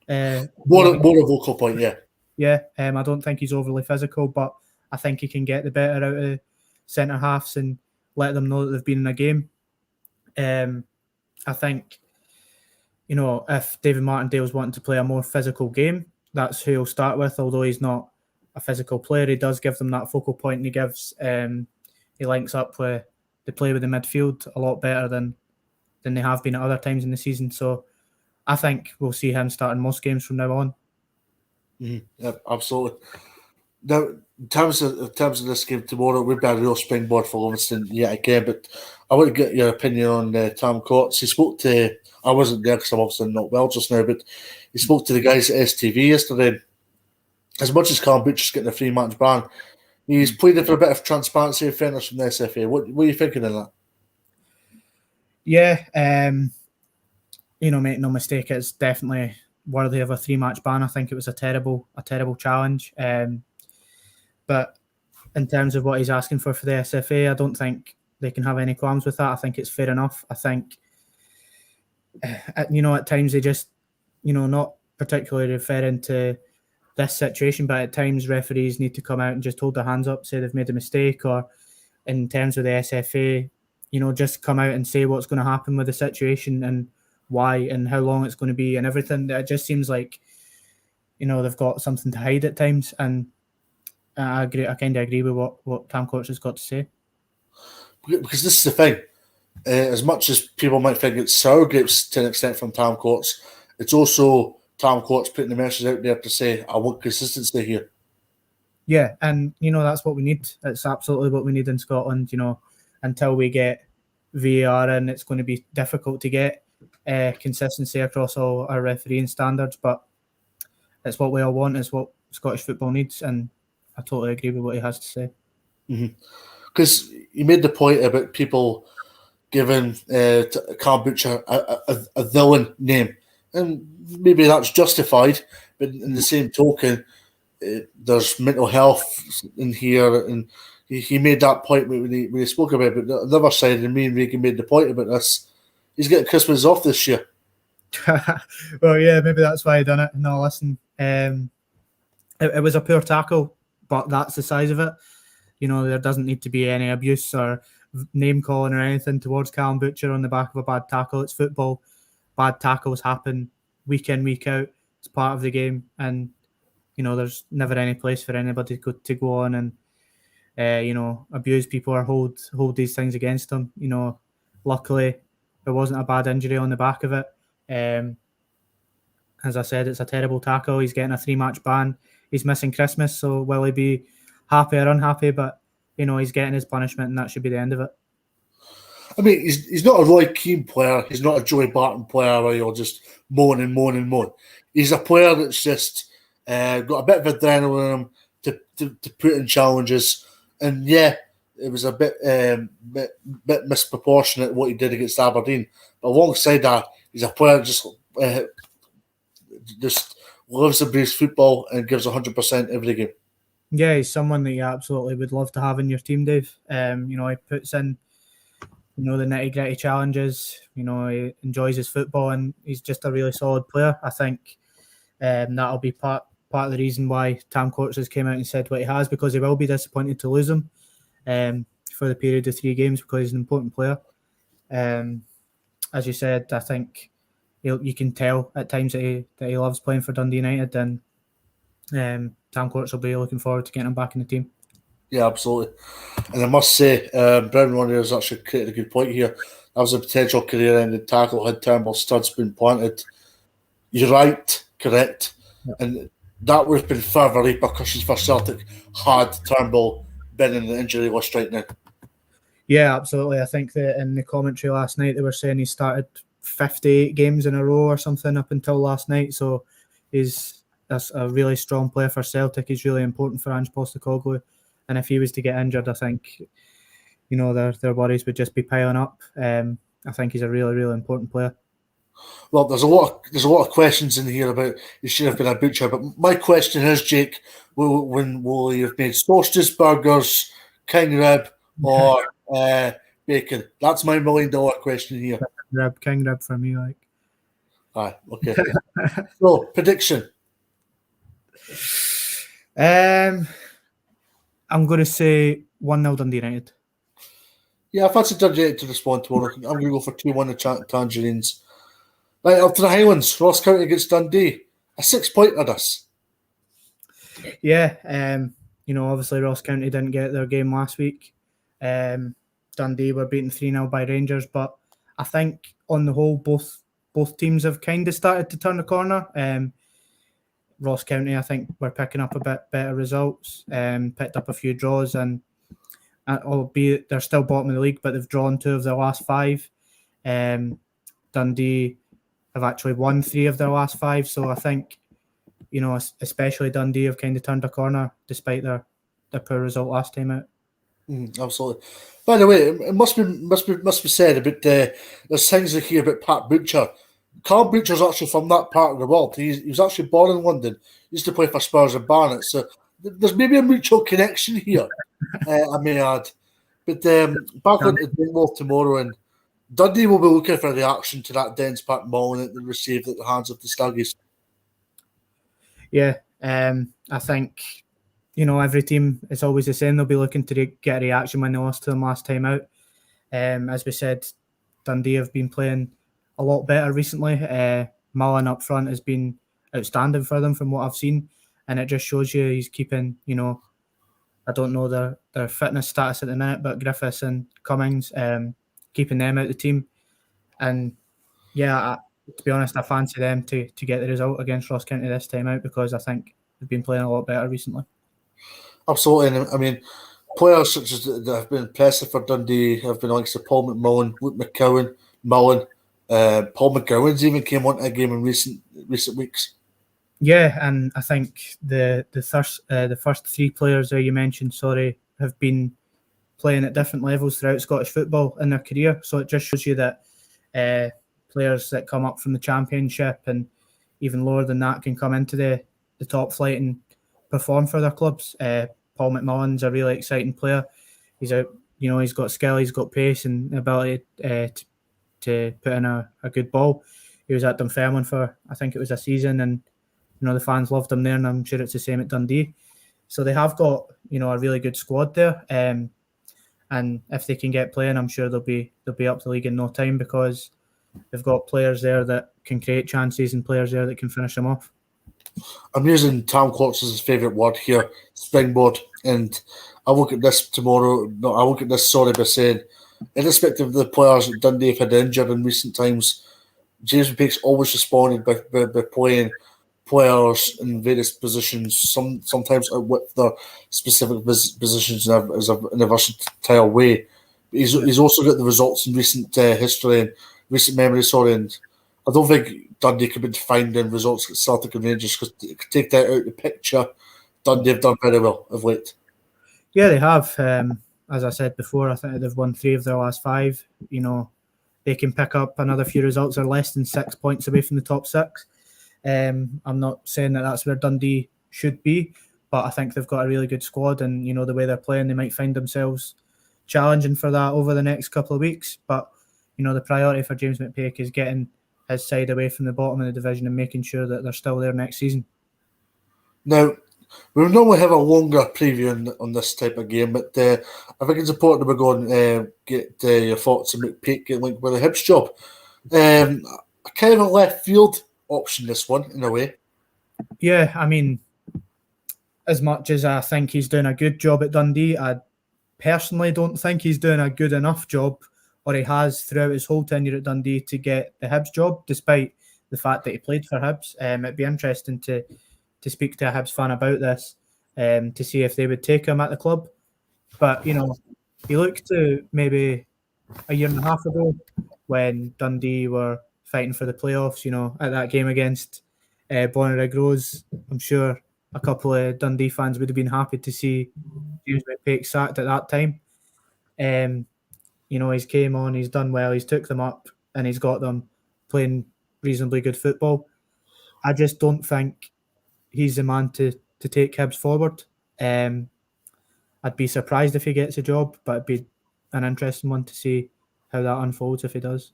more a vocal point. Yeah. Yeah, I don't think he's overly physical, but I think he can get the better out of centre halves and let them know that they've been in a game. I think, if David Martindale's wanting to play a more physical game, that's who he'll start with. Although he's not a physical player, he does give them that focal point, and he gives he links up with they play with the midfield a lot better than they have been at other times in the season. So I think we'll see him starting most games from now on. Yeah, absolutely. Now, in terms of this game tomorrow, it would be a real springboard for Livingston yet again. But I want to get your opinion on Tam Courts. He spoke to, I wasn't there because I'm obviously not well just now, but he spoke to the guys at STV yesterday. As much as Callum Butcher's getting a 3-match ban, he's pleaded for a bit of transparency and fairness from the SFA. What are you thinking of that? Yeah, make no mistake, it's definitely worthy of a 3-match ban. I think it was a terrible challenge. But in terms of what he's asking for the SFA, I don't think they can have any qualms with that. I think it's fair enough. I think, at times they just, not particularly referring to this situation, but at times referees need to come out and just hold their hands up, say they've made a mistake, or in terms of the SFA, just come out and say what's going to happen with the situation and why and how long it's going to be and everything. It just seems like, they've got something to hide at times, and I agree. I kind of agree with what Tam Courts has got to say. Because this is the thing. As much as people might think it's sour grapes to an extent from Tam Courts, it's also Tam Courts putting the message out there to say, I want consistency here. Yeah, and, that's what we need. It's absolutely what we need in Scotland. Until we get VAR in, it's going to be difficult to get consistency across all our refereeing standards, but it's what we all want. It's what Scottish football needs, and I totally agree with what he has to say. Because he made the point about people giving Callum Butcher a villain name, and maybe that's justified, but in the same token, there's mental health in here, and he made that point when he spoke about it. But the other side, and me and Regan made the point about this, he's getting Christmas off this year. Well, yeah, maybe that's why he done it. No, listen, it was a poor tackle, but that's the size of it. There doesn't need to be any abuse or name calling or anything towards Callum Butcher on the back of a bad tackle. It's football. Bad tackles happen week in, week out. It's part of the game, and there's never any place for anybody to go on and abuse people or hold these things against them. Luckily there wasn't a bad injury on the back of it. As I said, it's a terrible tackle. He's getting a 3-match ban. He's missing Christmas, so will he be happy or unhappy? But he's getting his punishment, and that should be the end of it. I mean, he's not a Roy Keane player. He's not a Joey Barton player where you're just moan. He's a player that's just got a bit of adrenaline in him to put in challenges. And yeah, it was a bit misproportionate what he did against Aberdeen. But alongside that, he's a player that just loves and breathes football and gives 100% every game. Yeah, he's someone that you absolutely would love to have in your team, Dave. He puts in the nitty-gritty challenges. He enjoys his football, and he's just a really solid player. I think that'll be part of the reason why Tam Courts has came out and said what he has, because he will be disappointed to lose him for the period of 3 games, because he's an important player. As you said, I think you can tell at times that he loves playing for Dundee United, and Tam Courts will be looking forward to getting him back in the team. Yeah, absolutely. And I must say, Brendan Ronnie has actually created a good point here. That was a potential career-ending tackle had Turnbull studs been planted. You're right, correct. Yeah. And that would have been further repercussions for Celtic had Turnbull been in the injury list right now. Yeah, absolutely. I think that in the commentary last night, they were saying he started 58 games in a row or something up until last night. So that's a really strong player for Celtic. He's really important for Ange Postecoglou. And if he was to get injured, I think, their worries would just be piling up. I think he's a really, really important player. Well, there's a lot of questions in here about he should have been a butcher. But my question is, Jake, will he have made sausages, burgers, king rib, or bacon? That's my $1 million question here. King rib for me, like. Aye, okay. So, prediction. I'm going to say 1-0 Dundee United. Yeah, I fancy Dundee United to respond tomorrow. I'm going to go for 2-1 the Tangerines. Right, up to the Highlands. Ross County against Dundee. A 6-pointer this. Yeah, obviously Ross County didn't get their game last week. Dundee were beaten 3-0 by Rangers, but I think on the whole, both teams have kind of started to turn the corner. Ross County, I think, were picking up a bit better results, picked up a few draws, and albeit they're still bottom of the league, but they've drawn 2 of their last 5. Dundee have actually won 3 of their last 5, so I think, especially Dundee have kind of turned a corner despite their poor result last time out. Absolutely. By the way, it must be said about there's things here about Pat Butcher. Carl Butcher's actually from that part of the world. He was actually born in London. He used to play for Spurs and Barnet. So there's maybe a mutual connection here, I may add. But back on to Dingwall tomorrow, and Dundee will be looking for a reaction to that Dens Park mauling that they received at the hands of the Staggies. Yeah, I think, every team is always the same. They'll be looking to get a reaction when they lost to them last time out. As we said, Dundee have been playing a lot better recently. Mullen up front has been outstanding for them from what I've seen, and it just shows you he's keeping, I don't know their fitness status at the minute, but Griffiths and Cummings, keeping them out of the team. And yeah, to be honest, I fancy them to get the result against Ross County this time out, because I think they've been playing a lot better recently. Absolutely. And I mean, players such as that have been impressive for Dundee have been like Paul McMullen, Luke McCowan, Mullen. Paul McGowan's even came on to a game in recent weeks. Yeah, and I think the first 3 players there you mentioned, have been playing at different levels throughout Scottish football in their career. So it just shows you that players that come up from the Championship and even lower than that can come into the top flight and perform for their clubs. Paul McMullen's a really exciting player. He's he's got skill, he's got pace and ability to put in a good ball. He was at Dunfermline for, I think it was a season, and the fans loved him there, and I'm sure it's the same at Dundee. So they have got a really good squad there, and if they can get playing, I'm sure they'll be up the league in no time, because they've got players there that can create chances and players there that can finish them off. I'm using Tom Courts' favourite word here, springboard, and I look at this tomorrow. No, I look at this, by saying, irrespective of the players that Dundee have had injured in recent times, James McPake's always responded by playing players in various positions, sometimes with their specific positions in a versatile way. But he's also got the results in recent history and recent memory, and I don't think Dundee could be defined in results against Celtic and Rangers, because to take that out of the picture, Dundee have done very well of late. Yeah, they have. As I said before, I think they've won 3 of their last 5. They can pick up another few results. They're less than 6 points away from the top 6. I'm not saying that that's where Dundee should be, but I think they've got a really good squad, and the way they're playing, they might find themselves challenging for that over the next couple of weeks. But the priority for James McPake is getting his side away from the bottom of the division and making sure that they're still there next season. Now, we normally have a longer preview on this type of game, but I think it's important that we go and get your thoughts on McPake getting linked with the Hibs job. A kind of a left field option, this one, in a way. Yeah, I mean, as much as I think he's doing a good job at Dundee, I personally don't think he's doing a good enough job, or he has throughout his whole tenure at Dundee, to get the Hibs job, despite the fact that he played for Hibs. It'd be interesting to speak to a Hibs fan about this, to see if they would take him at the club. But, he looked to maybe a year and a half ago, when Dundee were fighting for the playoffs, at that game against Bonnyrigg Rose. I'm sure a couple of Dundee fans would have been happy to see James McPake sacked at that time. He's came on, he's done well, he's took them up, and he's got them playing reasonably good football. I just don't think he's the man to take Hibs forward. I'd be surprised if he gets a job, but it'd be an interesting one to see how that unfolds if he does.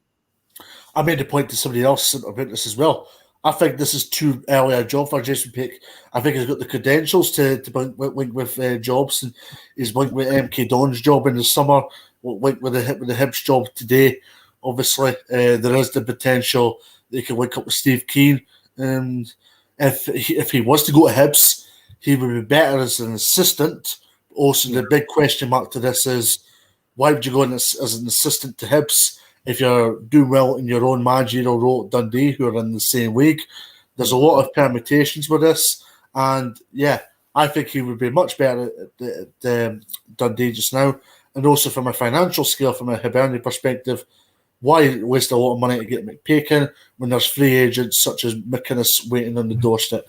I made a point to somebody else about this as well. I think this is too early a job for Jason Pick. I think he's got the credentials to link with jobs, and he's linked with MK Don's job in the summer, linked with the Hibs job today. Obviously, there is the potential that he can link up with Steve Keane. And if he was to go to Hibs, he would be better as an assistant. Also, the big question mark to this is, why would you go in as an assistant to Hibs if you're doing well in your own managerial role at Dundee, who are in the same league? There's a lot of permutations with this. And, yeah, I think he would be much better at Dundee just now. And also from a financial scale, from a Hibernian perspective, why waste a lot of money to get McPake in when there's free agents such as McInnes waiting on the doorstep?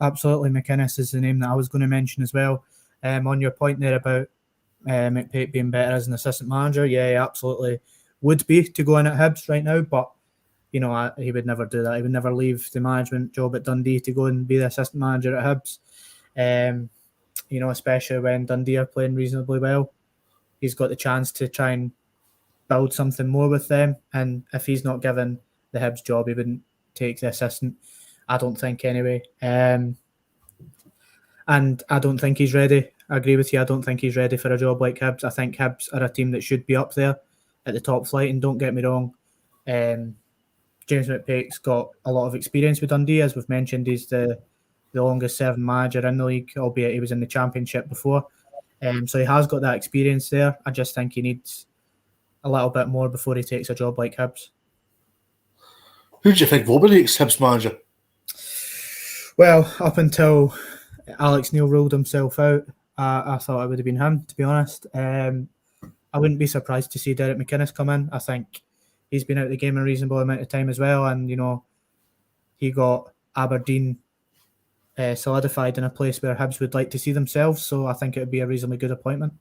Absolutely, McInnes is the name that I was going to mention as well. On your point there about McPake being better as an assistant manager, yeah, he absolutely would be to go in at Hibs right now, but he would never do that. He would never leave the management job at Dundee to go and be the assistant manager at Hibs. Especially when Dundee are playing reasonably well. He's got the chance to try and build something more with them, and if he's not given the Hibs job, he wouldn't take the assistant, I don't think, anyway. And I don't think he's ready. I agree with you. I don't think he's ready for a job like Hibs. I think Hibs are a team that should be up there at the top flight, and don't get me wrong, James McPake's got a lot of experience with Dundee. As we've mentioned, he's the longest serving manager in the league, albeit he was in the Championship before. So he has got that experience there. I just think he needs a little bit more before he takes a job like Hibs. Who do you think will be the next Hibs manager? Well, up until Alex Neil ruled himself out, I thought it would have been him, to be honest. I wouldn't be surprised to see Derek McInnes come in. I think he's been out of the game a reasonable amount of time as well, and he got Aberdeen solidified in a place where Hibs would like to see themselves, so I think it would be a reasonably good appointment.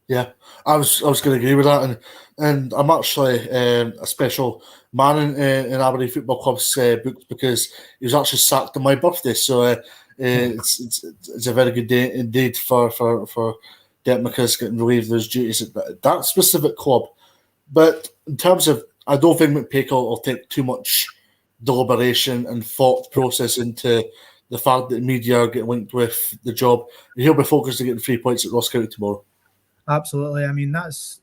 Yeah, I was going to agree with that, and I'm actually a special man in Aberdeen Football Club's books, because he was actually sacked on my birthday, so it's a very good day indeed for Derek McInnes getting relieved of those duties at that specific club. But in terms of, I don't think McPake will take too much deliberation and thought process into the fact that media are getting linked with the job. He'll be focused on getting 3 points at Ross County tomorrow. Absolutely. I mean, that's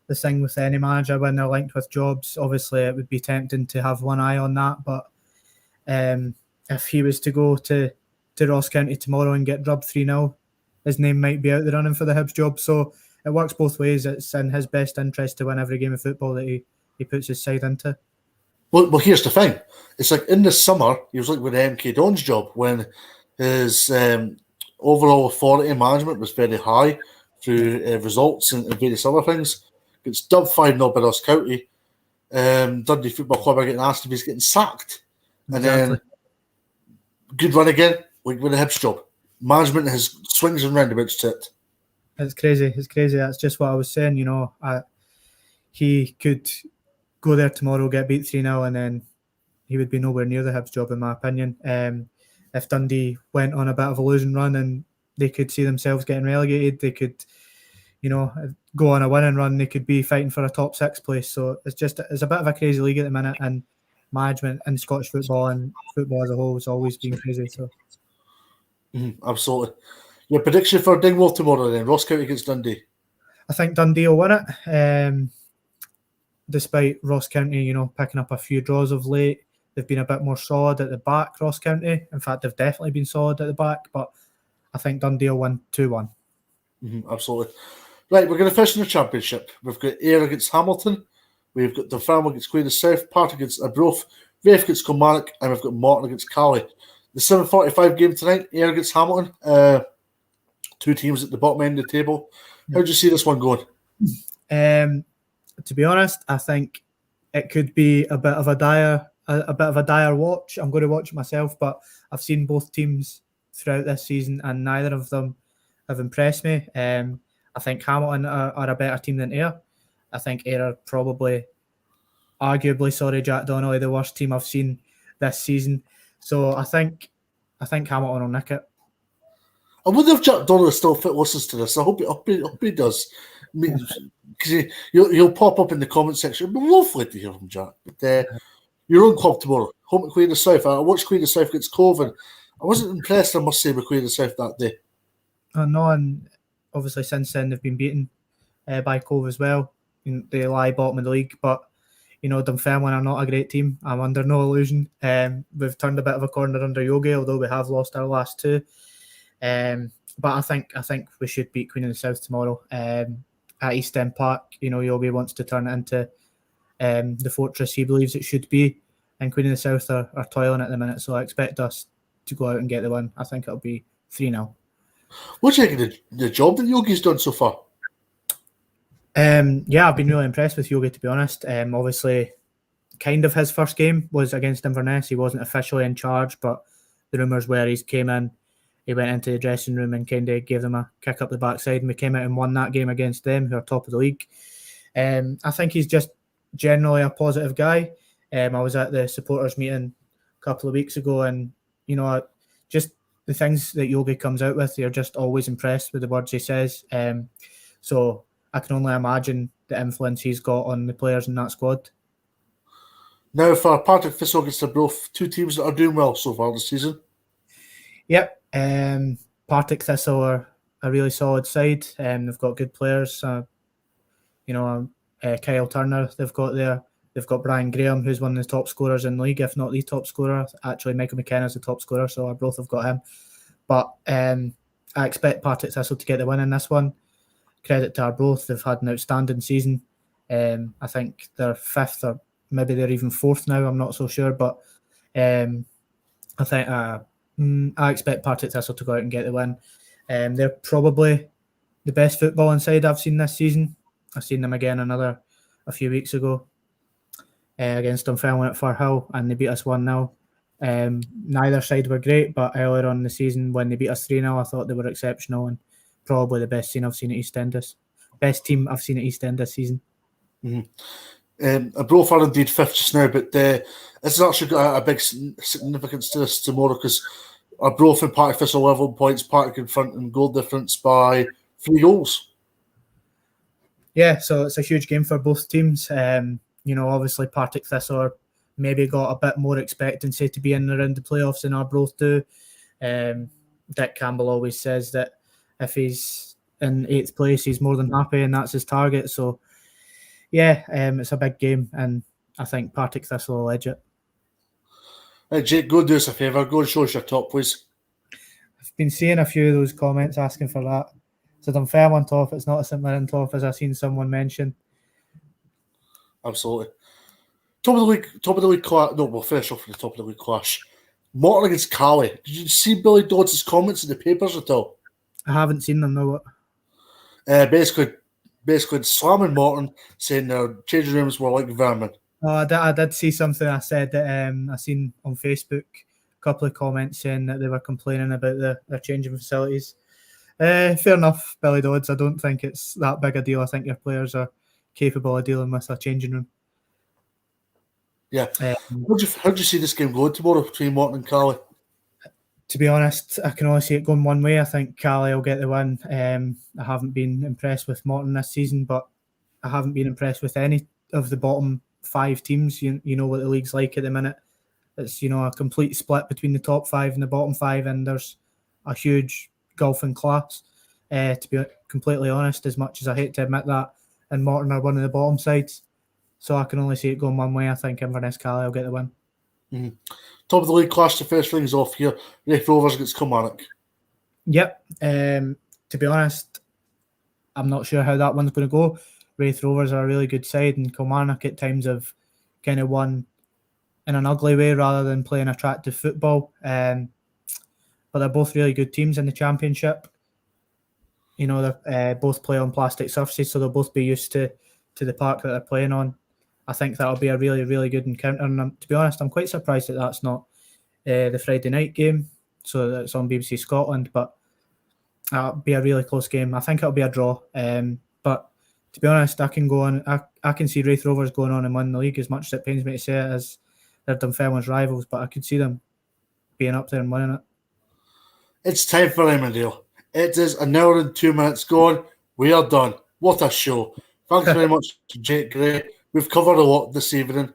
the thing with any manager when they're linked with jobs. Obviously, it would be tempting to have one eye on that, but if he was to go to Ross County tomorrow and get drubbed 3-0, his name might be out the running for the Hibs job. So it works both ways. It's in his best interest to win every game of football that he puts his side into. Well, here's the thing. It's like in the summer, he was like with MK Don's job when his overall authority and management was very high through results and various other things. Gets dubbed 5-0 by Ross County. Dundee Football Club are getting asked if he's getting sacked. And then good run again, like with the Hibs job. Management has swings and roundabouts to it. It's crazy. That's just what I was saying. He could go there tomorrow, get beat 3-0, and then he would be nowhere near the Hibs job, in my opinion. If Dundee went on a bit of a losing run and they could see themselves getting relegated, they could, go on a winning run, they could be fighting for a top 6 place. So it's a bit of a crazy league at the minute, and management in Scottish football and football as a whole has always been crazy. So absolutely. Your prediction for Dingwall tomorrow then? Ross County against Dundee. I think Dundee will win it. Despite Ross County, picking up a few draws of late, they've been a bit more solid at the back, Ross County. In fact, they've definitely been solid at the back, but I think Dundee will win 2-1. Absolutely. Right, we're going to finish in the Championship. We've got Ayr against Hamilton. We've got Dunfermline against Queen of South, Part against Arbroath, Raith against Kilmarnock, and we've got Morton against Cali. The 7:45 game tonight, Ayr against Hamilton. 2 teams at the bottom end of the table. How do you see this one going? To be honest, I think it could be a bit of a dire watch. I'm going to watch it myself, but I've seen both teams throughout this season, and neither of them have impressed me. I think Hamilton are a better team than Ayr. I think Ayr are probably, arguably, Jack Donnelly, the worst team I've seen this season. So I think Hamilton will nick it. I wonder if Jack Donnelly still listens to this. I hope he does. Because he'll pop up in the comment section. It'd be lovely to hear from Jack. But your own club tomorrow, home at Queen of South. I watched Queen of South against Cove, and I wasn't impressed, I must say, with Queen of South that day. No, and obviously since then they've been beaten by Cove as well. They lie bottom of the league, but Dunfermline are not a great team. I'm under no illusion. We've turned a bit of a corner under Yogi, although we have lost our last 2. But I think we should beat Queen of the South tomorrow at East End Park. Yogi wants to turn it into the fortress he believes it should be, and Queen of the South are toiling at the minute. So I expect us to go out and get the win. I think it'll be 3-0. What do you think of the job that Yogi's done so far? I've been really impressed with Yogi, to be honest. Obviously, kind of his first game was against Inverness. He wasn't officially in charge, but the rumours were he came in, he went into the dressing room and kind of gave them a kick up the backside, and we came out and won that game against them, who are top of the league. I think he's just generally a positive guy. I was at the supporters meeting a couple of weeks ago, and just the things that Yogi comes out with, you're just always impressed with the words he says. So I can only imagine the influence he's got on the players in that squad. Now for Partick Thistle against Arbroath, 2 teams that are doing well so far this season. Yep. Partick Thistle are a really solid side. They've got good players. Kyle Turner they've got there. They've got Brian Graham, who's one of the top scorers in the league, if not the top scorer. Actually, Michael McKenna's the top scorer, so Arbroath have got him. But I expect Partick Thistle to get the win in this one. Credit to Arbroath, they've had an outstanding season. I think they're 5th, or maybe they're even 4th now. I'm not so sure, but I expect Partick Thistle to go out and get the win. They're probably the best footballing side I've seen this season. I've seen them again a few weeks ago against Dunfermline at Firhill, and they beat us 1-0. Neither side were great, but earlier on in the season when they beat us 3-0, I thought they were exceptional and probably the best team I've seen at East End this season. Arbroath are indeed 5th just now, but it's actually got a big significance to this tomorrow because Arbroath and Partick Thistle level points, Partick in front in goal difference by 3 goals. Yeah, so it's a huge game for both teams. Obviously Partick Thistle are maybe got a bit more expectancy to be in around the playoffs than Arbroath do. Dick Campbell always says that if he's in 8th place, he's more than happy, and that's his target. So, yeah, it's a big game, and I think Partick Thistle will edge it. Jake, go do us a favour. Go and show us your top, please. I've been seeing a few of those comments asking for that. So Dunfermline on top. It's not a St Mirren top, as I've seen someone mention. Absolutely. Top of the league clash. No, we'll finish off with the top of the league clash. Morton against Cali. Did you see Billy Dodds' comments in the papers at all? I haven't seen them, no. Basically slamming Morton, saying their changing rooms were like vermin. Oh, I did see something. I said that I seen on Facebook a couple of comments saying that they were complaining about their changing facilities. Fair enough, Billy Dodds. I don't think it's that big a deal. I think your players are capable of dealing with a changing room. Yeah. How do you see this game going tomorrow between Morton and Cali? To be honest, I can only see it going one way. I think Cali will get the win. I haven't been impressed with Morton this season, but I haven't been impressed with any of the bottom 5 teams. You know what the league's like at the minute. It's, a complete split between the top 5 and the bottom 5, and there's a huge gulf in class. To be completely honest, as much as I hate to admit that, and Morton are one of the bottom sides. So I can only see it going one way. I think Inverness Cali will get the win. Mm-hmm. Top of the league clash to finish things off here. Raith Rovers against Kilmarnock. Yep. To be honest, I'm not sure how that one's going to go. Raith Rovers are a really good side, and Kilmarnock at times have kind of won in an ugly way rather than playing attractive football. But they're both really good teams in the Championship. They both play on plastic surfaces, so they'll both be used to the park that they're playing on. I think that'll be a really, really good encounter. And to be honest, I'm quite surprised that that's not the Friday night game, so that's on BBC Scotland. But it'll be a really close game. I think it'll be a draw. But to be honest, I can go on. I can see Raith Rovers going on and winning the league, as much as it pains me to say it, as they're Dunfermline's rivals. But I could see them being up there and winning it. It's time for Emmerdale. It is an hour and 2 minutes gone. We are done. What a show. Thanks very much to Jake Gray. We've covered a lot this evening.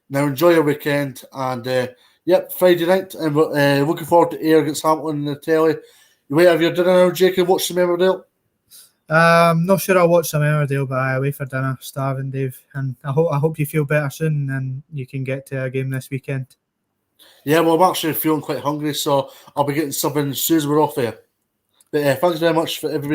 Now enjoy your weekend. And, Friday night. And we're looking forward to Ayr against Hamilton in the telly. You wait, have your dinner now, Jake, and watch some Emmerdale? I'm not sure I'll watch some Emmerdale, but I wait for dinner. Starving, Dave. And I hope you feel better soon and you can get to a game this weekend. Yeah, well, I'm actually feeling quite hungry, so I'll be getting something as soon as we're off there. But thanks very much for everybody.